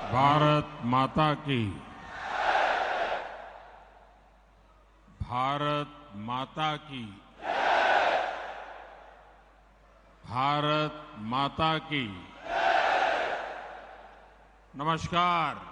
भारत माता की। भारत माता की। भारत माता की। नमस्कार।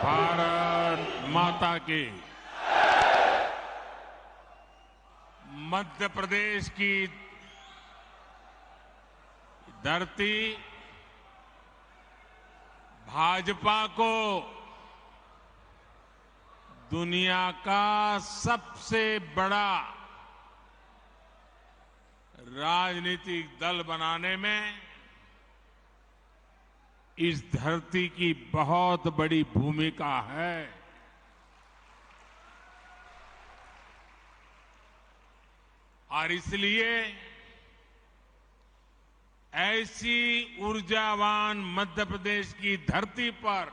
भारत माता की। मध्य प्रदेश की धरती भाजपा को दुनिया का सबसे बड़ा राजनीतिक दल बनाने में इस धरती की बहुत बड़ी भूमिका है। और इसलिए ऐसी ऊर्जावान मध्य प्रदेश की धरती पर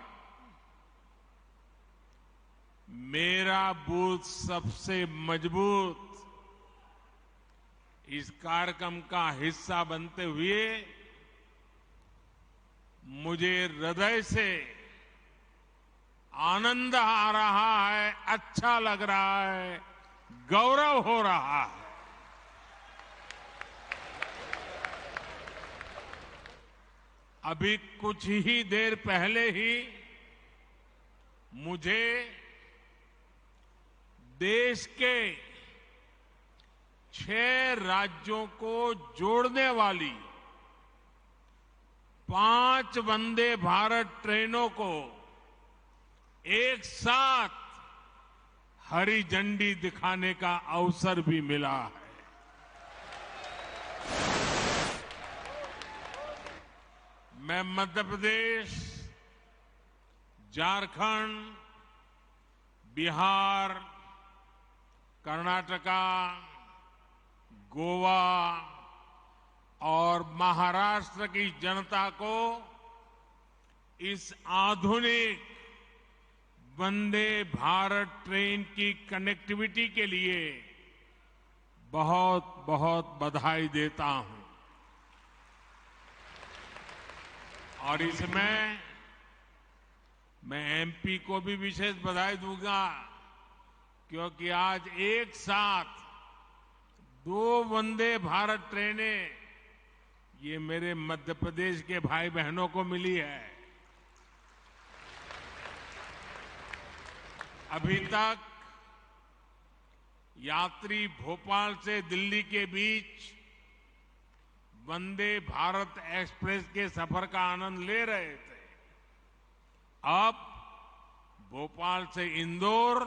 मेरा बूथ सबसे मजबूत इस कार्यक्रम का हिस्सा बनते हुए मुझे हृदय से आनंद आ रहा है, अच्छा लग रहा है, गौरव हो रहा है। अभी कुछ ही देर पहले ही मुझे देश के 6 राज्यों को जोड़ने वाली 5 वंदे भारत ट्रेनों को एक साथ हरी झंडी दिखाने का अवसर भी मिला है। मैं मध्य प्रदेश, झारखंड, बिहार, कर्नाटका, गोवा और महाराष्ट्र की जनता को इस आधुनिक वंदे भारत ट्रेन की कनेक्टिविटी के लिए बहुत बहुत बधाई देता हूं। और इसमें मैं एमपी को भी विशेष बधाई दूंगा, क्योंकि आज एक साथ 2 वंदे भारत ट्रेनें ये मेरे मध्य प्रदेश के भाई बहनों को मिली है। अभी तक यात्री भोपाल से दिल्ली के बीच वंदे भारत एक्सप्रेस के सफर का आनंद ले रहे थे। अब भोपाल से इंदौर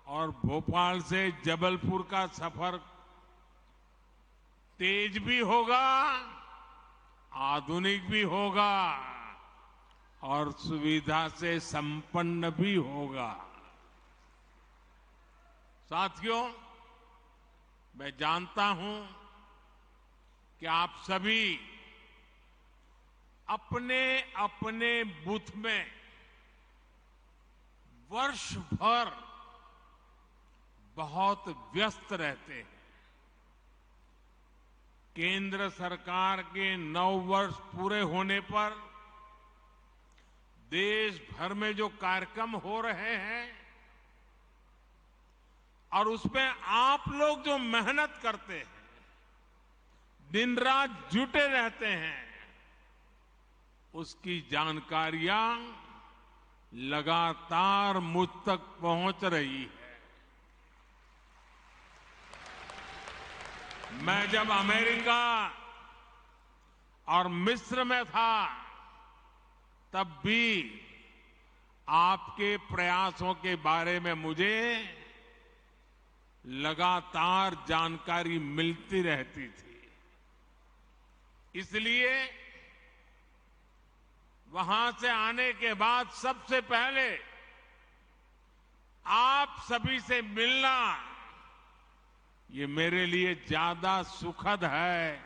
और भोपाल से जबलपुर का सफर तेज भी होगा, आधुनिक भी होगा और सुविधा से संपन्न भी होगा। साथियों, मैं जानता हूं कि आप सभी अपने अपने बूथ में वर्ष भर बहुत व्यस्त रहते हैं। केंद्र सरकार के 9 वर्ष पूरे होने पर देश भर में जो कार्यक्रम हो रहे हैं और उसमें आप लोग जो मेहनत करते हैं, दिन रात जुटे रहते हैं, उसकी जानकारियां लगातार मुझ तक पहुंच रही है। मैं जब अमेरिका और मिस्र में था, तब भी आपके प्रयासों के बारे में मुझे लगातार जानकारी मिलती रहती थी। इसलिए वहां से आने के बाद सबसे पहले आप सभी से मिलना ये मेरे लिए ज्यादा सुखद है,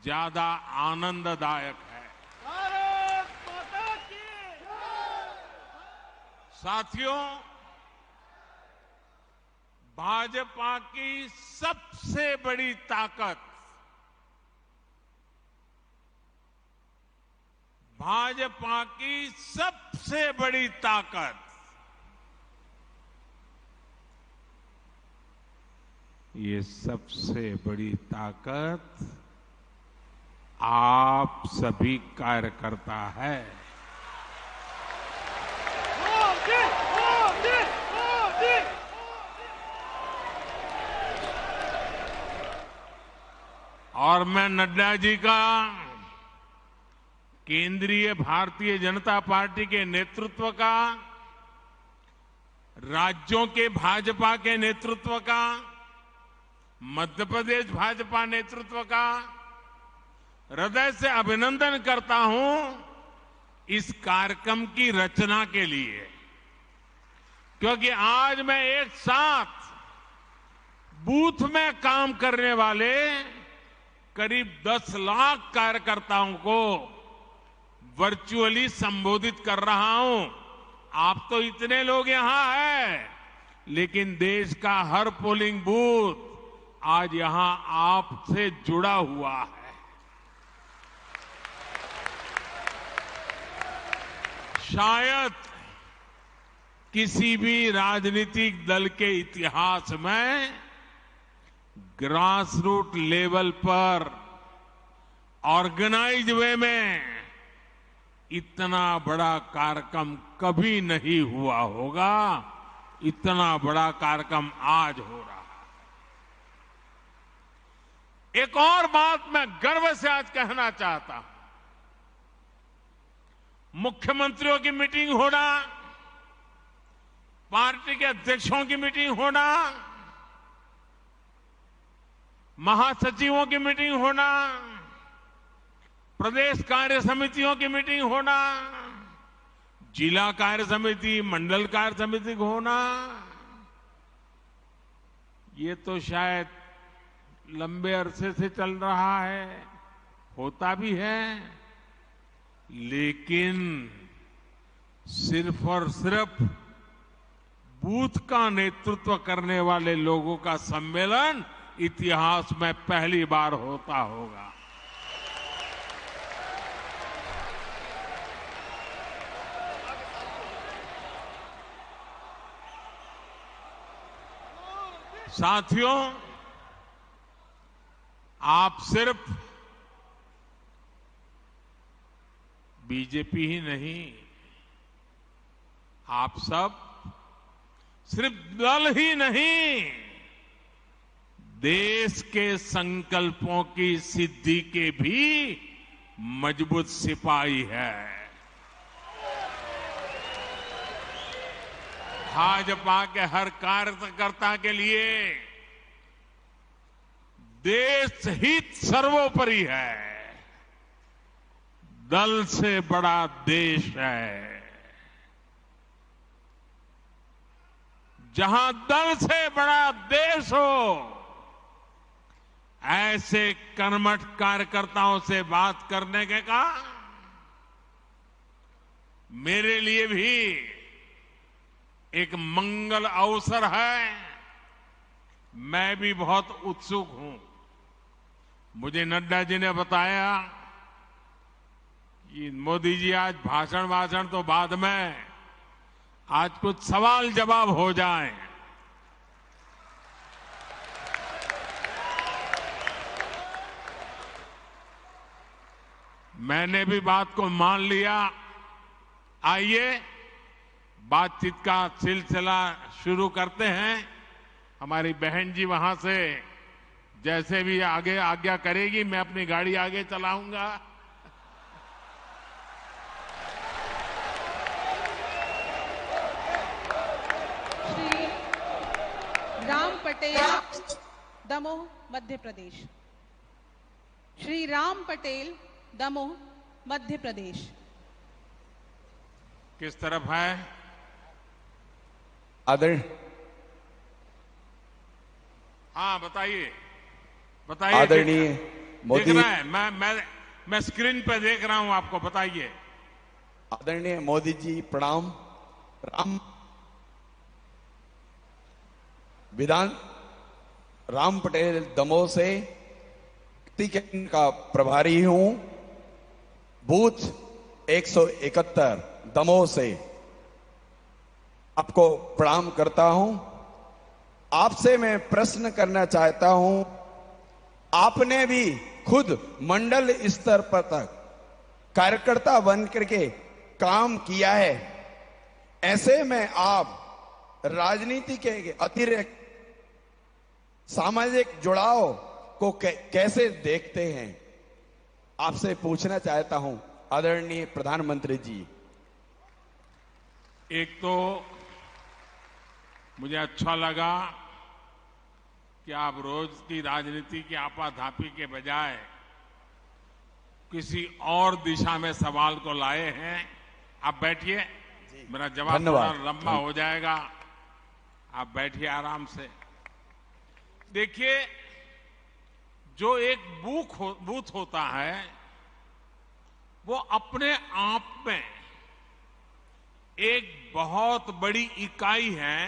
ज्यादा आनंददायक है। भारत माता की साथियों, भाजपा की सबसे बड़ी ताकत भाजपा की सबसे बड़ी ताकत ये सबसे बड़ी ताकत आप सभी कार्यकर्ता है। मोदी मोदी मोदी और मैं नड्डा जी का, केंद्रीय भारतीय जनता पार्टी के नेतृत्व का, राज्यों के भाजपा के नेतृत्व का, मध्य प्रदेश भाजपा नेतृत्व का हृदय से अभिनंदन करता हूं इस कार्यक्रम की रचना के लिए, क्योंकि आज मैं एक साथ बूथ में काम करने वाले करीब 10 लाख कार्यकर्ताओं को वर्चुअली संबोधित कर रहा हूं। आप तो इतने लोग यहां हैं, लेकिन देश का हर पोलिंग बूथ आज यहां आपसे जुड़ा हुआ है। शायद किसी भी राजनीतिक दल के इतिहास में ग्रास रूट लेवल पर ऑर्गेनाइज वे में इतना बड़ा कार्यक्रम कभी नहीं हुआ होगा। इतना बड़ा कार्यक्रम आज हो रहा है। एक और बात मैं गर्व से आज कहना चाहता हूं, मुख्यमंत्रियों की मीटिंग होना, पार्टी के अध्यक्षों की मीटिंग होना, महासचिवों की मीटिंग होना, प्रदेश कार्य समितियों की मीटिंग होना, जिला कार्य समिति, मंडल कार्य समिति होना, ये तो शायद लंबे अरसे से चल रहा है, होता भी है, लेकिन सिर्फ और सिर्फ बूथ का नेतृत्व करने वाले लोगों का सम्मेलन इतिहास में पहली बार होता होगा। साथियों, आप सिर्फ बीजेपी ही नहीं, आप सब सिर्फ दल ही नहीं, देश के संकल्पों की सिद्धि के भी मजबूत सिपाही है। भाजपा के हर कार्यकर्ता के लिए देश हित सर्वोपरि है। दल से बड़ा देश है। जहां दल से बड़ा देश हो, ऐसे कर्मठ कार्यकर्ताओं से बात करने के का मेरे लिए भी एक मंगल अवसर है। मैं भी बहुत उत्सुक हूं। मुझे नड्डा जी ने बताया कि मोदी जी आज भाषण तो बाद में, आज कुछ सवाल जवाब हो जाए। मैंने भी बात को मान लिया। आइए बातचीत का सिलसिला शुरू करते हैं। हमारी बहन जी वहां से जैसे भी आगे आज्ञा करेगी, मैं अपनी गाड़ी आगे चलाऊंगा। पटेल, दमोह, मध्य प्रदेश। श्री राम पटेल, दमोह, मध्य प्रदेश। किस तरफ है? हाँ, बताइए बताइए। आदरणीय मोदी, दिख रहा है, मैं स्क्रीन पे देख रहा हूं, आपको बताइए। आदरणीय मोदी जी प्रणाम। राम पटेल दमोह से टिकट का प्रभारी हूं। बूथ 171 दमोह से आपको प्रणाम करता हूं। आपसे मैं प्रश्न करना चाहता हूं। आपने भी खुद मंडल स्तर पर तक कार्यकर्ता बन करके काम किया है। ऐसे में आप राजनीति के अतिरिक्त सामाजिक जुड़ाव को कैसे देखते हैं? आपसे पूछना चाहता हूं आदरणीय प्रधानमंत्री जी। एक तो मुझे अच्छा लगा कि आप रोज की राजनीति की आपाधापी के बजाय किसी और दिशा में सवाल को लाए हैं। आप बैठिए, मेरा जवाब थोड़ा लंबा हो जाएगा। आप बैठिए आराम से। देखिए, जो एक बूथ होता है वो अपने आप में एक बहुत बड़ी इकाई है।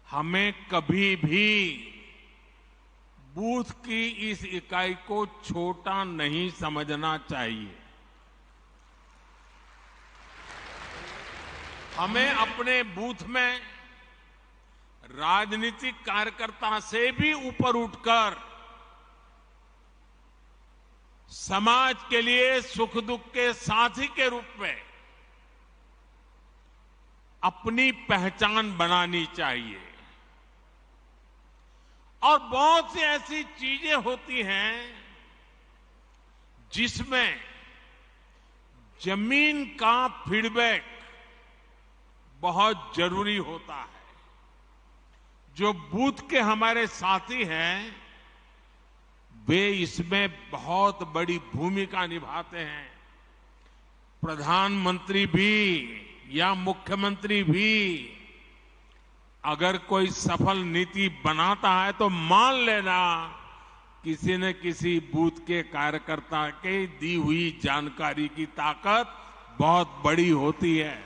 हमें कभी भी बूथ की इस इकाई को छोटा नहीं समझना चाहिए। हमें अपने बूथ में राजनीतिक कार्यकर्ता से भी ऊपर उठकर समाज के लिए सुख दुख के साथी के रूप में अपनी पहचान बनानी चाहिए। और बहुत सी ऐसी चीजें होती हैं जिसमें जमीन का फीडबैक बहुत जरूरी होता है। जो बूथ के हमारे साथी हैं वे इसमें बहुत बड़ी भूमिका निभाते हैं। प्रधानमंत्री भी या मुख्यमंत्री भी अगर कोई सफल नीति बनाता है तो मान लेना किसी न किसी बूथ के कार्यकर्ता के दी हुई जानकारी की ताकत बहुत बड़ी होती है।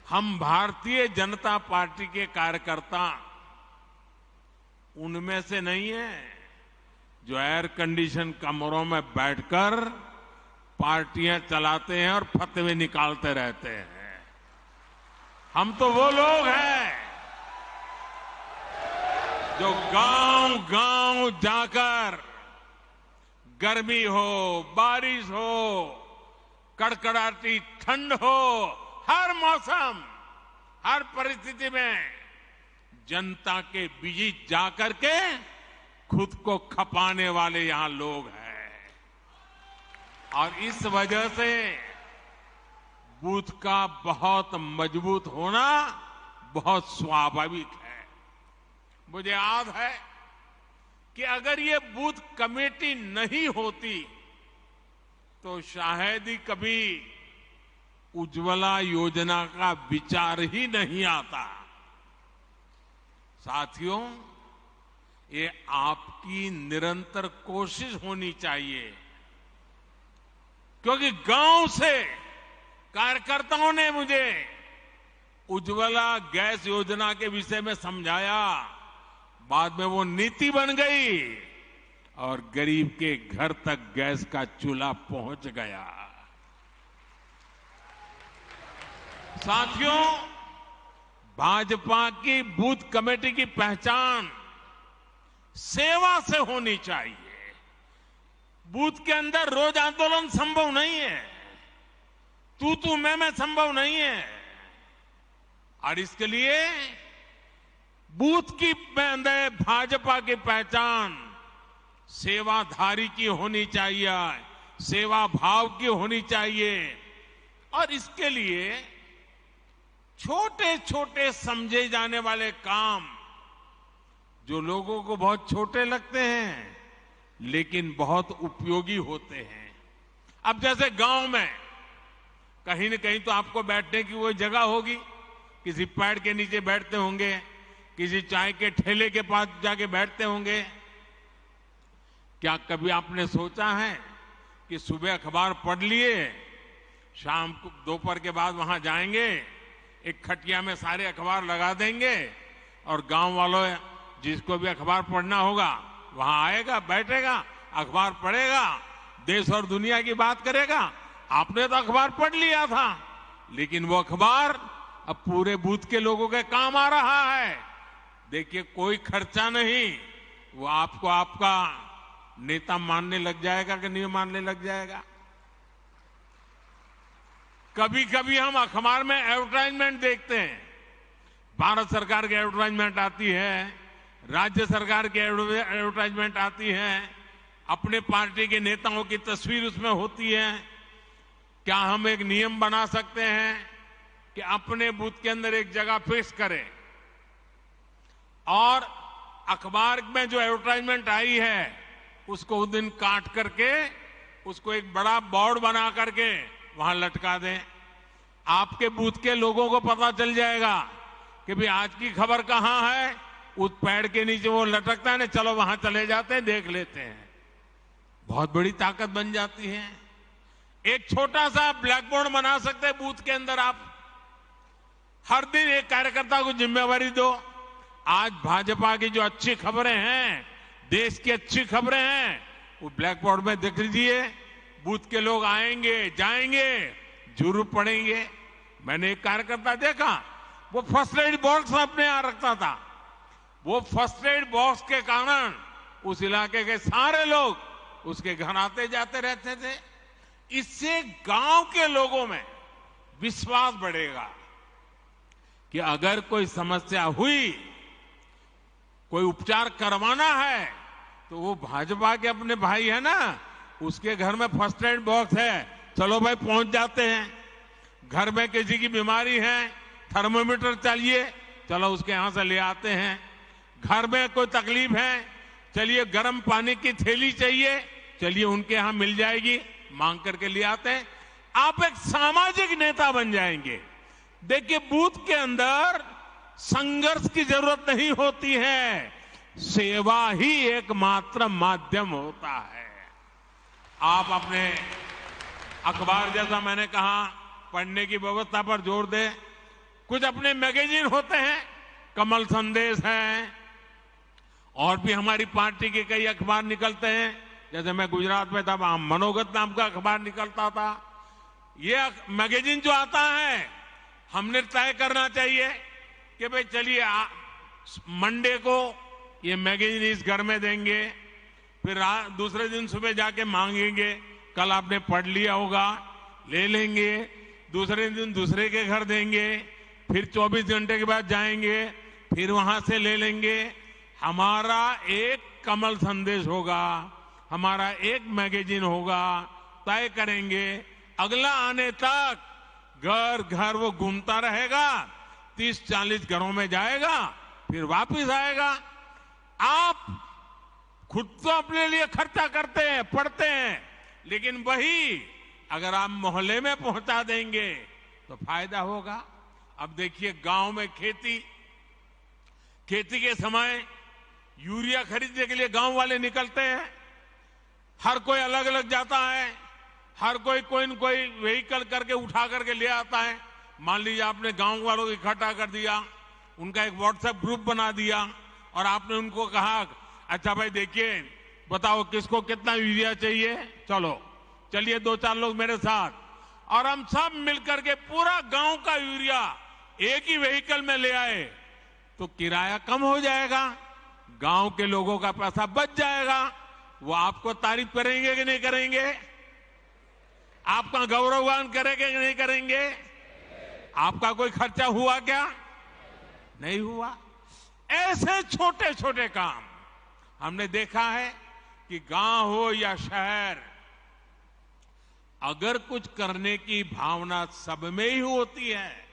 हम भारतीय जनता पार्टी के कार्यकर्ता उनमें से नहीं है जो एयर कंडीशन कमरों में बैठकर पार्टियां चलाते हैं और फतवे निकालते रहते हैं। हम तो वो लोग हैं जो गांव-गांव जाकर गर्मी हो, बारिश हो, कड़कड़ाती ठंड हो, हर मौसम, हर परिस्थिति में जनता के बीच जाकर के खुद को खपाने वाले यहां लोग हैं। और इस वजह से बूथ का बहुत मजबूत होना बहुत स्वाभाविक है। मुझे याद है कि अगर ये बूथ कमेटी नहीं होती तो शायद ही कभी उज्ज्वला योजना का विचार ही नहीं आता। साथियों, ये आपकी निरंतर कोशिश होनी चाहिए, क्योंकि गांव से कार्यकर्ताओं ने मुझे उज्ज्वला गैस योजना के विषय में समझाया। बाद में वो नीति बन गई और गरीब के घर तक गैस का चूल्हा पहुंच गया। साथियों, भाजपा की बूथ कमेटी की पहचान सेवा से होनी चाहिए। बूथ के अंदर रोज आंदोलन संभव नहीं है, तू मैं संभव नहीं है। और इसके लिए बूथ की भाजपा की पहचान सेवाधारी की होनी चाहिए, सेवा भाव की होनी चाहिए। और इसके लिए छोटे छोटे समझे जाने वाले काम जो लोगों को बहुत छोटे लगते हैं लेकिन बहुत उपयोगी होते हैं। अब जैसे गांव में कहीं न कहीं तो आपको बैठने की वो जगह होगी, किसी पेड़ के नीचे बैठते होंगे, किसी चाय के ठेले के पास जाके बैठते होंगे। क्या कभी आपने सोचा है कि सुबह अखबार पढ़ लिए, शाम को दोपहर के बाद वहां जाएंगे, एक खटिया में सारे अखबार लगा देंगे और गांव वालों जिसको भी अखबार पढ़ना होगा वहां आएगा, बैठेगा, अखबार पढ़ेगा, देश और दुनिया की बात करेगा। आपने तो अखबार पढ़ लिया था, लेकिन वो अखबार अब पूरे बूथ के लोगों के काम आ रहा है। देखिए, कोई खर्चा नहीं, वो आपको आपका नेता मानने लग जाएगा कि नहीं मानने लग जाएगा। कभी कभी हम अखबार में एडवर्टाइजमेंट देखते हैं, भारत सरकार की एडवर्टाइजमेंट आती है, राज्य सरकार की एडवर्टाइजमेंट आती है, अपने पार्टी के नेताओं की तस्वीर उसमें होती है। क्या हम एक नियम बना सकते हैं कि अपने बूथ के अंदर एक जगह फिक्स करें और अखबार में जो एडवर्टाइजमेंट आई है उसको उस दिन काट करके उसको एक बड़ा बोर्ड बना करके वहां लटका दें। आपके बूथ के लोगों को पता चल जाएगा कि भाई आज की खबर कहां है, उस पेड़ के नीचे वो लटकता है ना, चलो वहां चले जाते हैं, देख लेते हैं। बहुत बड़ी ताकत बन जाती है। एक छोटा सा ब्लैक बोर्ड बना सकते हैं बूथ के अंदर। आप हर दिन एक कार्यकर्ता को जिम्मेवारी दो, आज भाजपा की जो अच्छी खबरें हैं, देश की अच्छी खबरें हैं, वो ब्लैक बोर्ड में देख लीजिए। बूथ के लोग आएंगे, जाएंगे, जरूर पढ़ेंगे। मैंने एक कार्यकर्ता देखा, वो फर्स्ट एड बॉक्स अपने यहां रखता था। वो फर्स्ट एड बॉक्स के कारण उस इलाके के सारे लोग उसके घर आते जाते रहते थे। इससे गांव के लोगों में विश्वास बढ़ेगा कि अगर कोई समस्या हुई, कोई उपचार करवाना है, तो वो भाजपा के अपने भाई है ना, उसके घर में फर्स्ट एड बॉक्स है, चलो भाई पहुंच जाते हैं। घर में किसी की बीमारी है, थर्मोमीटर चाहिए, चलो उसके यहां से ले आते हैं। घर में कोई तकलीफ है, चलिए गर्म पानी की थैली चाहिए, चलिए उनके यहां मिल जाएगी, मांग करके ले आते हैं। आप एक सामाजिक नेता बन जाएंगे। देखिए, बूथ के अंदर संघर्ष की जरूरत नहीं होती है, सेवा ही एकमात्र माध्यम होता है। आप अपने अखबार, जैसा मैंने कहा, पढ़ने की व्यवस्था पर जोर दें। कुछ अपने मैगजीन होते हैं, कमल संदेश है, और भी हमारी पार्टी के कई अखबार निकलते हैं। जैसे मैं गुजरात में था, वहां मनोगत नाम का अखबार निकलता था। ये मैगजीन जो आता है, हमने तय करना चाहिए कि भाई चलिए मंडे को ये मैगजीन इस घर में देंगे, फिर दूसरे दिन सुबह जाके मांगेंगे, कल आपने पढ़ लिया होगा, ले लेंगे, दूसरे दिन दूसरे के घर देंगे, फिर 24 घंटे के बाद जाएंगे, फिर वहां से ले लेंगे। हमारा एक कमल संदेश होगा, हमारा एक मैगजीन होगा, तय करेंगे। अगला आने तक घर घर वो घूमता रहेगा, 30-40 घरों में जाएगा, फिर वापस आएगा। आप खुद तो अपने लिए खर्चा करते हैं, पढ़ते हैं, लेकिन वही अगर आप मोहल्ले में पहुंचा देंगे तो फायदा होगा। अब देखिए, गांव में खेती के समय यूरिया खरीदने के लिए गांव वाले निकलते हैं। हर कोई अलग अलग जाता है, हर कोई न कोई व्हीकल करके उठा करके ले आता है। मान लीजिए आपने गांव वालों को इकट्ठा कर दिया, उनका एक व्हाट्सएप ग्रुप बना दिया और आपने उनको कहा, अच्छा भाई देखिए, बताओ किसको कितना यूरिया चाहिए, चलिए 2-4 लोग मेरे साथ, और हम सब मिलकर के पूरा गांव का यूरिया एक ही व्हीकल में ले आए, तो किराया कम हो जाएगा, गांव के लोगों का पैसा बच जाएगा। वो आपको तारीफ करेंगे कि नहीं करेंगे? आपका गौरवगान करेंगे कि नहीं करेंगे? आपका कोई खर्चा हुआ क्या? नहीं हुआ। ऐसे छोटे छोटे काम हमने देखा है कि गांव हो या शहर, अगर कुछ करने की भावना सब में ही होती है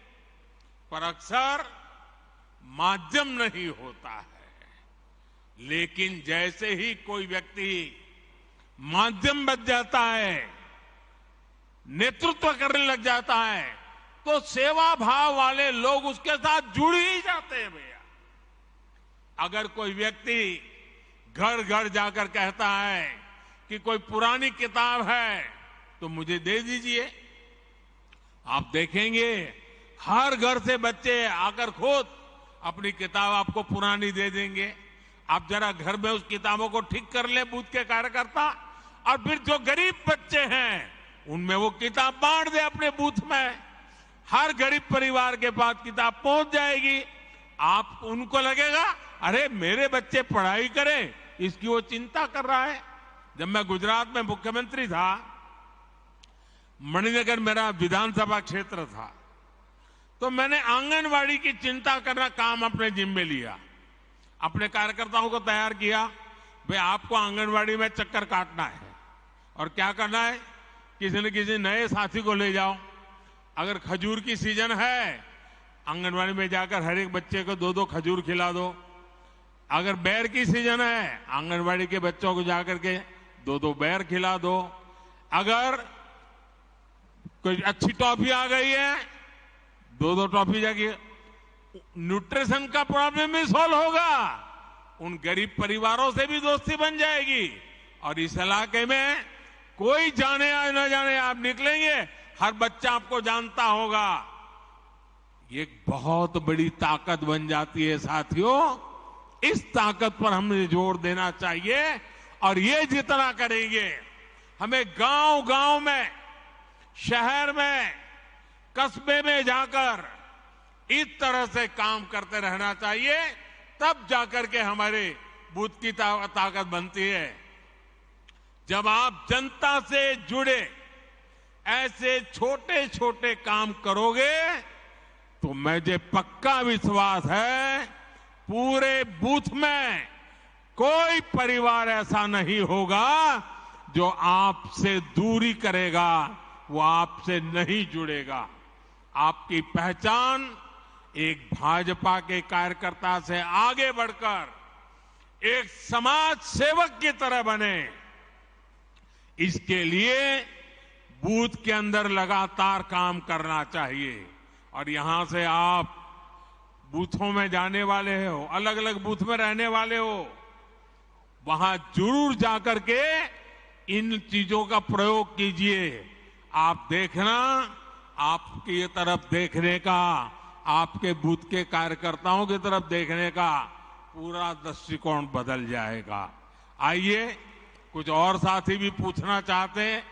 पर अक्सर माध्यम नहीं होता है। लेकिन जैसे ही कोई व्यक्ति माध्यम बन जाता है, नेतृत्व करने लग जाता है, तो सेवा भाव वाले लोग उसके साथ जुड़ ही जाते हैं भैया। अगर कोई व्यक्ति घर घर जाकर कहता है कि कोई पुरानी किताब है तो मुझे दे दीजिए, आप देखेंगे हर घर से बच्चे आकर खुद अपनी किताब आपको पुरानी दे देंगे। आप जरा घर में उस किताबों को ठीक कर ले बूथ के कार्यकर्ता, और फिर जो गरीब बच्चे हैं उनमें वो किताब बांट दे अपने बूथ में। हर गरीब परिवार के पास किताब पहुंच जाएगी। आप उनको लगेगा अरे मेरे बच्चे पढ़ाई करें, इसकी वो चिंता कर रहा है। जब मैं गुजरात में मुख्यमंत्री था, मणिनगर मेरा विधानसभा क्षेत्र था, तो मैंने आंगनवाड़ी की चिंता करना काम अपने जिम्मे लिया। अपने कार्यकर्ताओं को तैयार किया, भाई आपको आंगनवाड़ी में चक्कर काटना है और क्या करना है, किसी न किसी नए साथी को ले जाओ। अगर खजूर की सीजन है, आंगनवाड़ी में जाकर हर एक बच्चे को 2-2 खजूर खिला दो। अगर बेर की सीजन है, आंगनवाड़ी के बच्चों को जाकर के 2-2 बेर खिला दो। अगर कोई अच्छी टॉफी आ गई है, 2-2 टॉफी जाके, न्यूट्रिशन का प्रॉब्लम भी सॉल्व होगा, उन गरीब परिवारों से भी दोस्ती बन जाएगी। और इस इलाके में कोई जाने या न जाने आप निकलेंगे, हर बच्चा आपको जानता होगा। ये एक बहुत बड़ी ताकत बन जाती है साथियों। इस ताकत पर हमें जोर देना चाहिए, और ये जितना करेंगे, हमें गांव गांव में, शहर में, कस्बे में जाकर इस तरह से काम करते रहना चाहिए। तब जाकर के हमारे बूथ की ताकत बनती है। जब आप जनता से जुड़े ऐसे छोटे छोटे काम करोगे, तो मुझे पक्का विश्वास है पूरे बूथ में कोई परिवार ऐसा नहीं होगा जो आपसे दूरी करेगा, वो आपसे नहीं जुड़ेगा। आपकी पहचान एक भाजपा के कार्यकर्ता से आगे बढ़कर एक समाज सेवक की तरह बने, इसके लिए बूथ के अंदर लगातार काम करना चाहिए। और यहां से आप बूथों में जाने वाले हो, अलग अलग बूथ में रहने वाले हो, वहां जरूर जाकर के इन चीजों का प्रयोग कीजिए। आप देखना, आपकी तरफ देखने का, आपके बूथ के कार्यकर्ताओं की तरफ देखने का पूरा दृष्टिकोण बदल जाएगा। आइए, कुछ और साथी भी पूछना चाहते हैं,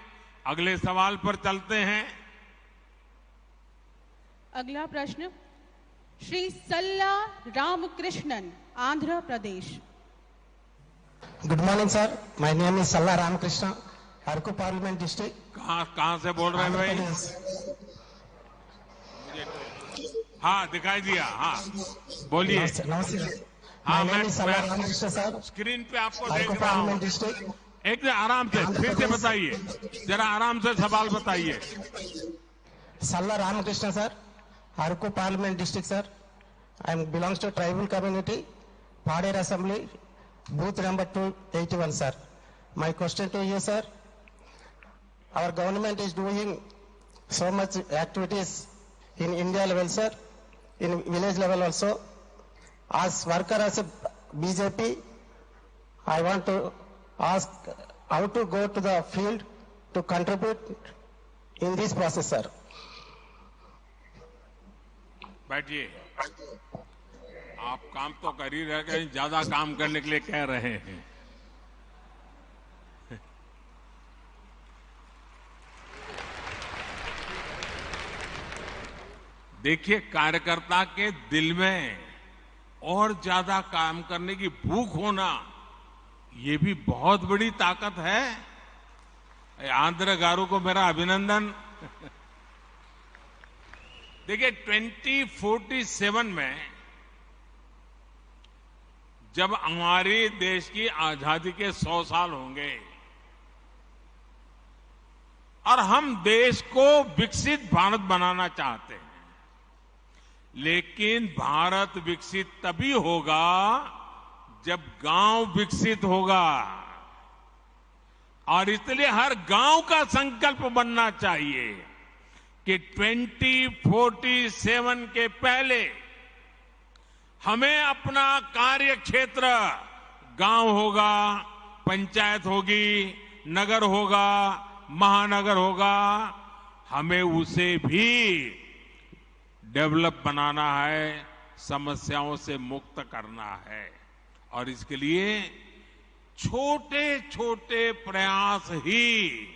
अगले सवाल पर चलते हैं। अगला प्रश्न Shri Salla Ramakrishnan, Andhra Pradesh. Good morning sir, my name is Salla Ramakrishna, Araku parliament district. कहां से बोल रहे हैं भाई? हाँ, दिखाई दिया। हाँ, बोलिए। नमस्ते। हाँ, my name is Salla Ramakrishna sir, screen पे आपको देख अरकू रहा पार्लियामेंट हूँ। डिस्ट्रिक्ट। एक आराम से फिर से बताइए, जरा आराम से सवाल बताइए। Salla Ramakrishna sir, Araku parliament district sir. I belongs to tribal community, Pader Assembly, booth number 281 sir. My question to you sir, our government is doing so much activities in India level sir, in village level also. As worker as a BJP, I want to ask how to go to the field to contribute in this process sir. बैठिए। आप काम तो कर ही रहे, कहीं ज्यादा काम करने के लिए कह रहे हैं। देखिए, कार्यकर्ता के दिल में और ज्यादा काम करने की भूख होना, ये भी बहुत बड़ी ताकत है। आंध्र गारू को मेरा अभिनंदन। देखिए, 2047 में जब हमारे देश की आजादी के 100 साल होंगे और हम देश को विकसित भारत बनाना चाहते हैं, लेकिन भारत विकसित तभी होगा जब गांव विकसित होगा। और इसलिए हर गांव का संकल्प बनना चाहिए कि 2047 के पहले हमें अपना कार्य क्षेत्र गांव होगा, पंचायत होगी, नगर होगा, महानगर होगा, हमें उसे भी डेवलप बनाना है, समस्याओं से मुक्त करना है। और इसके लिए छोटे छोटे प्रयास ही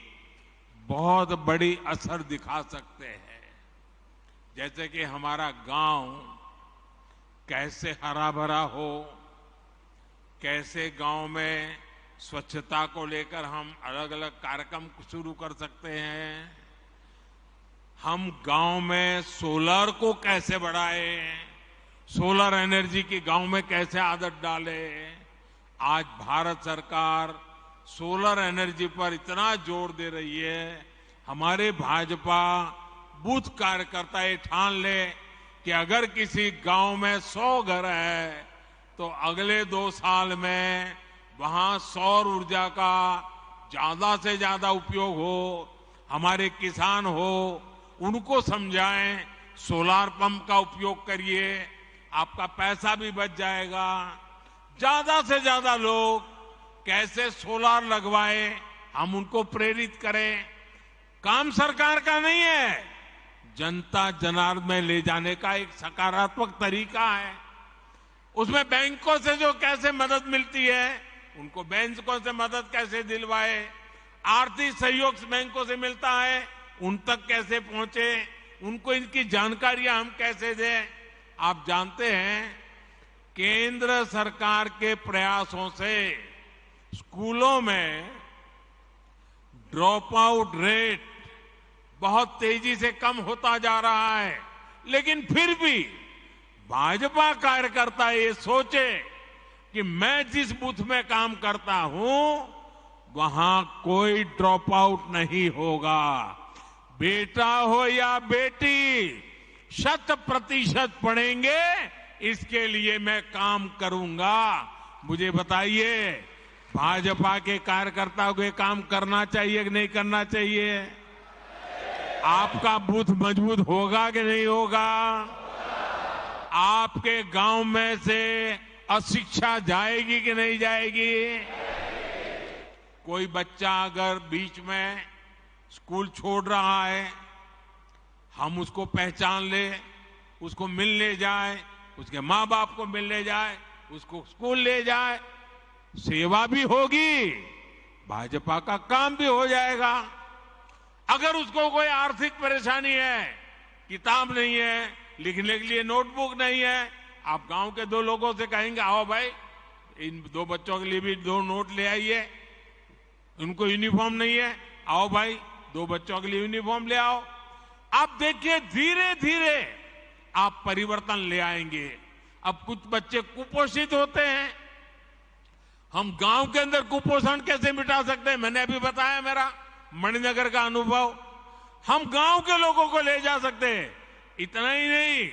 बहुत बड़ी असर दिखा सकते हैं। जैसे कि हमारा गांव कैसे हरा भरा हो, कैसे गांव में स्वच्छता को लेकर हम अलग अलग कार्यक्रम शुरू कर सकते हैं, हम गांव में सोलर को कैसे बढ़ाएं, सोलर एनर्जी की गांव में कैसे आदत डालें। आज भारत सरकार सोलर एनर्जी पर इतना जोर दे रही है, हमारे भाजपा बूथ कार्यकर्ता ये ठान ले कि अगर किसी गांव में 100 घर है तो अगले 2 साल में वहां सौर ऊर्जा का ज्यादा से ज्यादा उपयोग हो। हमारे किसान हो, उनको समझाएं, सोलार पंप का उपयोग करिए, आपका पैसा भी बच जाएगा। ज्यादा से ज्यादा लोग कैसे सोलार लगवाए, हम उनको प्रेरित करें। काम सरकार का नहीं है, जनता जनार्दन में ले जाने का एक सकारात्मक तरीका है। उसमें बैंकों से जो कैसे मदद मिलती है, उनको बैंकों से मदद कैसे दिलवाए, आर्थिक सहयोग बैंकों से मिलता है, उन तक कैसे पहुंचे, उनको इनकी जानकारियां हम कैसे दें। आप जानते हैं केंद्र सरकार के प्रयासों से स्कूलों में ड्रॉप आउट रेट बहुत तेजी से कम होता जा रहा है, लेकिन फिर भी भाजपा कार्यकर्ता ये सोचे कि मैं जिस बूथ में काम करता हूं वहां कोई ड्रॉप आउट नहीं होगा। बेटा हो या बेटी 100% पढ़ेंगे, इसके लिए मैं काम करूंगा। मुझे बताइए, भाजपा के कार्यकर्ताओं को ये काम करना चाहिए कि नहीं करना चाहिए? आपका बूथ मजबूत होगा कि नहीं होगा? आपके गांव में से अशिक्षा जाएगी कि नहीं जाएगी? कोई बच्चा अगर बीच में स्कूल छोड़ रहा है, हम उसको पहचान ले, उसको मिलने जाए, उसके माँ बाप को मिलने जाए, उसको स्कूल ले जाए, सेवा भी होगी, भाजपा का काम भी हो जाएगा। अगर उसको कोई आर्थिक परेशानी है, किताब नहीं है, लिखने के लिए नोटबुक नहीं है, आप गांव के 2 लोगों से कहेंगे आओ भाई इन 2 बच्चों के लिए भी 2 नोट ले आइए, उनको यूनिफॉर्म नहीं है, आओ भाई 2 बच्चों के लिए यूनिफॉर्म ले आओ। आप देखिए धीरे धीरे आप परिवर्तन ले आएंगे। अब कुछ बच्चे कुपोषित होते हैं, हम गांव के अंदर कुपोषण कैसे मिटा सकते हैं? मैंने अभी बताया मेरा मणिनगर का अनुभव, हम गांव के लोगों को ले जा सकते हैं। इतना ही नहीं,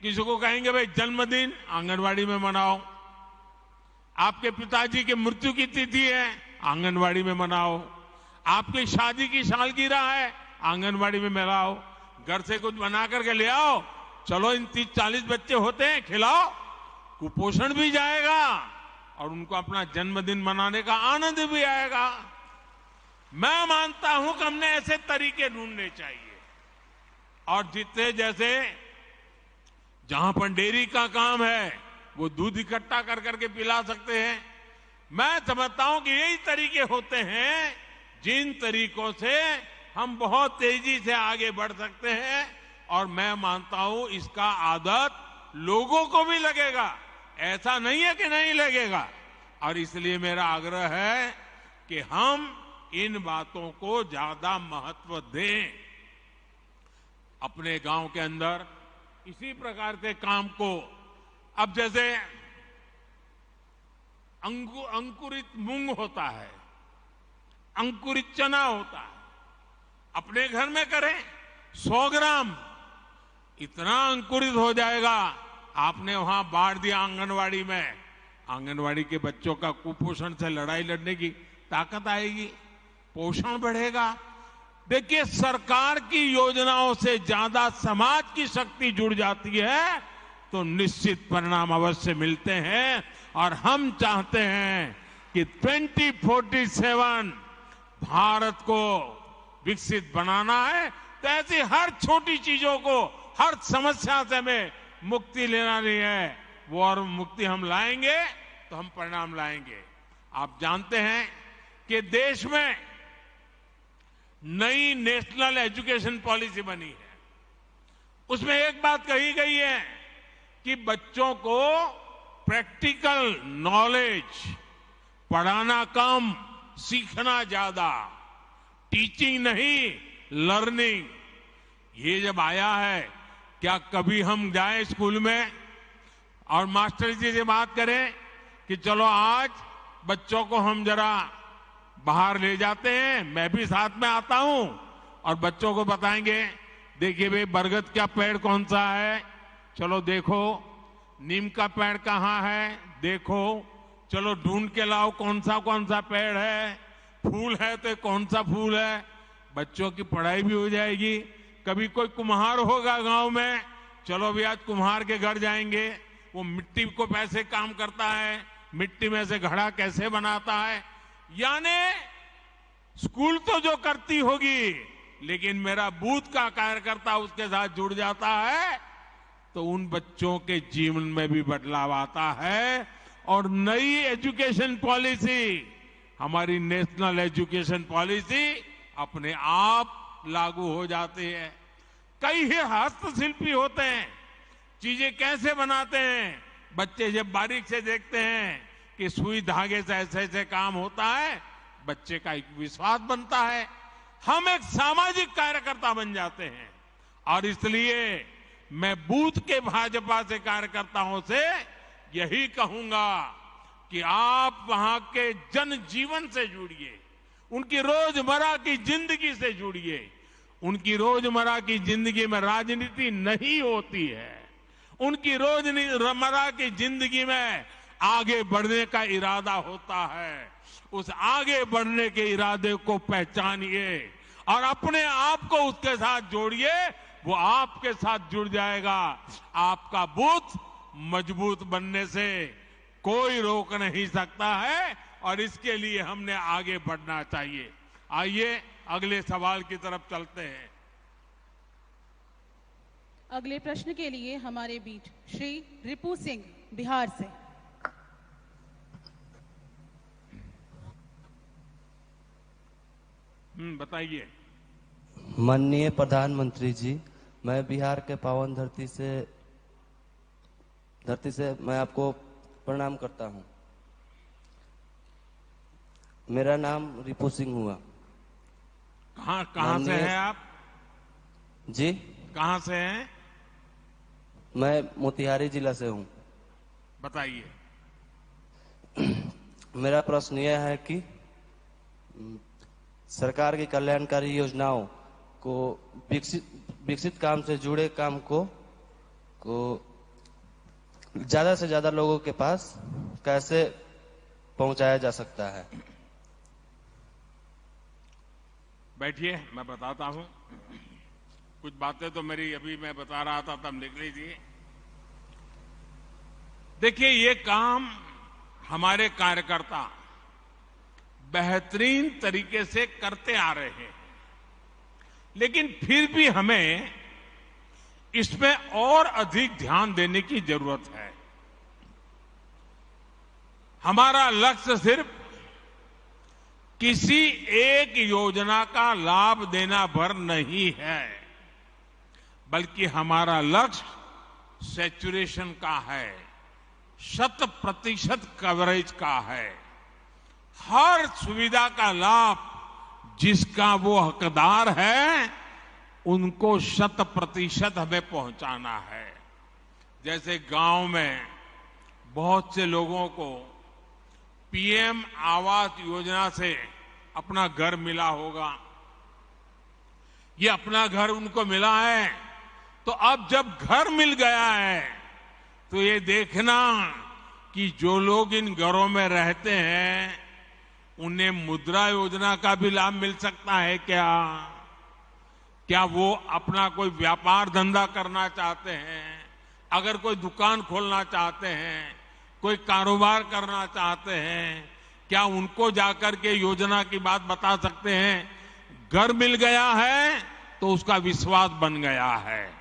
किसी को कहेंगे भाई जन्मदिन आंगनवाड़ी में मनाओ, आपके पिताजी की मृत्यु की तिथि है आंगनवाड़ी में मनाओ, आपकी शादी की सालगिरह है आंगनवाड़ी में मनाओ, घर से कुछ बना करके ले आओ, चलो इन 30-40 बच्चे होते हैं खिलाओ, कुपोषण भी जाएगा और उनको अपना जन्मदिन मनाने का आनंद भी आएगा। मैं मानता हूं कि हमने ऐसे तरीके ढूंढने चाहिए। और जितने जैसे जहां पर डेयरी का काम है वो दूध इकट्ठा कर करके पिला सकते हैं। मैं समझता हूं कि यही तरीके होते हैं जिन तरीकों से हम बहुत तेजी से आगे बढ़ सकते हैं। और मैं मानता हूं इसका आदत लोगों को भी लगेगा, ऐसा नहीं है कि नहीं लगेगा। और इसलिए मेरा आग्रह है कि हम इन बातों को ज्यादा महत्व दें। अपने गांव के अंदर इसी प्रकार के काम को, अब जैसे अंकुरित मूंग होता है, अंकुरित चना होता है, अपने घर में करें 100 ग्राम इतना अंकुरित हो जाएगा। आपने वहां बांट दिया आंगनवाड़ी में, आंगनवाड़ी के बच्चों का कुपोषण से लड़ाई लड़ने की ताकत आएगी, पोषण बढ़ेगा। देखिए, सरकार की योजनाओं से ज्यादा समाज की शक्ति जुड़ जाती है तो निश्चित परिणाम अवश्य मिलते हैं। और हम चाहते हैं कि 2047 भारत को विकसित बनाना है, तो ऐसी हर छोटी चीजों को, हर समस्या से हमें मुक्ति लेना नहीं है। वो और मुक्ति हम लाएंगे तो हम परिणाम लाएंगे। आप जानते हैं कि देश में नई नेशनल एजुकेशन पॉलिसी बनी है। उसमें एक बात कही गई है कि बच्चों को प्रैक्टिकल नॉलेज, पढ़ाना कम, सीखना ज्यादा, टीचिंग नहीं लर्निंग। ये जब आया है, क्या कभी हम जाएं स्कूल में और मास्टर जी से बात करें कि चलो आज बच्चों को हम जरा बाहर ले जाते हैं, मैं भी साथ में आता हूं और बच्चों को बताएंगे, देखिए भाई बरगद का पेड़ कौन सा है, चलो देखो, नीम का पेड़ कहाँ है, देखो, चलो ढूंढ के लाओ कौन सा पेड़ है, फूल है तो कौन सा फूल है। बच्चों की पढ़ाई भी हो जाएगी। कभी कोई कुम्हार होगा गांव में, चलो भी आज कुम्हार के घर जाएंगे, वो मिट्टी को कैसे काम करता है, मिट्टी में से घड़ा कैसे बनाता है। यानी स्कूल तो जो करती होगी, लेकिन मेरा बूथ का कार्यकर्ता उसके साथ जुड़ जाता है तो उन बच्चों के जीवन में भी बदलाव आता है। और नई एजुकेशन पॉलिसी, हमारी नेशनल एजुकेशन पॉलिसी अपने आप लागू हो जाती है। कई ही हस्तशिल्पी होते हैं, चीजें कैसे बनाते हैं, बच्चे जब बारीक से देखते हैं कि सुई धागे से ऐसे ऐसे काम होता है, बच्चे का एक विश्वास बनता है, हम एक सामाजिक कार्यकर्ता बन जाते हैं। और इसलिए मैं बूथ के भाजपा से कार्यकर्ताओं से यही कहूंगा कि आप वहां के जनजीवन से जुड़िए, उनकी रोजमर्रा की जिंदगी से जुड़िए। उनकी रोजमर्रा की जिंदगी में राजनीति नहीं होती है, उनकी रोजमर्रा की जिंदगी में आगे बढ़ने का इरादा होता है। उस आगे बढ़ने के इरादे को पहचानिए और अपने आप को उसके साथ जोड़िए, वो आपके साथ जुड़ जाएगा। आपका बूथ मजबूत बनने से कोई रोक नहीं सकता है और इसके लिए हमने आगे बढ़ना चाहिए। आइए अगले सवाल की तरफ चलते हैं। अगले प्रश्न के लिए हमारे बीच श्री रिपू सिंह बिहार से। बताइए। माननीय प्रधानमंत्री जी, मैं बिहार के पावन धरती से मैं आपको प्रणाम करता हूं। मेरा नाम रिपू सिंह हुआ। कहाँ से हैं आप? जी, कहाँ से हैं? मैं मोतिहारी जिला से हूं। बताइए। मेरा प्रश्न यह है कि सरकार की कल्याणकारी योजनाओं को विकसित काम से जुड़े काम को ज्यादा से ज्यादा लोगों के पास कैसे पहुंचाया जा सकता है? बैठिए, मैं बताता हूं। कुछ बातें तो मेरी अभी मैं बता रहा था तब निकली थी। देखिए, ये काम हमारे कार्यकर्ता बेहतरीन तरीके से करते आ रहे हैं, लेकिन फिर भी हमें इसमें और अधिक ध्यान देने की जरूरत है। हमारा लक्ष्य सिर्फ किसी एक योजना का लाभ देना भर नहीं है, बल्कि हमारा लक्ष्य सैचुरेशन का है, 100% कवरेज का है। हर सुविधा का लाभ जिसका वो हकदार है, उनको 100% हमें पहुंचाना है। जैसे गांव में बहुत से लोगों को पीएम आवास योजना से अपना घर मिला होगा। ये अपना घर उनको मिला है तो अब जब घर मिल गया है तो ये देखना कि जो लोग इन घरों में रहते हैं उन्हें मुद्रा योजना का भी लाभ मिल सकता है क्या वो अपना कोई व्यापार धंधा करना चाहते हैं, अगर कोई दुकान खोलना चाहते हैं, कोई कारोबार करना चाहते हैं, क्या उनको जाकर के योजना की बात बता सकते हैं? घर मिल गया है तो उसका विश्वास बन गया है,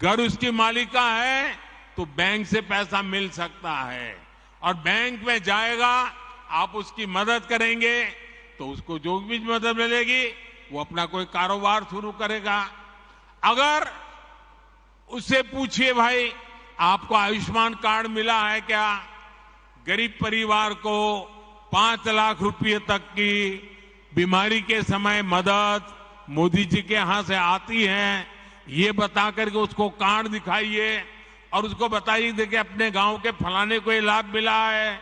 घर उसकी मालिका है तो बैंक से पैसा मिल सकता है और बैंक में जाएगा, आप उसकी मदद करेंगे तो उसको जो भी मदद मिलेगी वो अपना कोई कारोबार शुरू करेगा। अगर उससे पूछिए भाई आपको आयुष्मान कार्ड मिला है क्या, गरीब परिवार को 5 लाख रुपए तक की बीमारी के समय मदद मोदी जी के यहां से आती है, ये बता करके उसको कार्ड दिखाइए और उसको बताइए देखिए अपने गांव के फलाने को ये लाभ मिला है,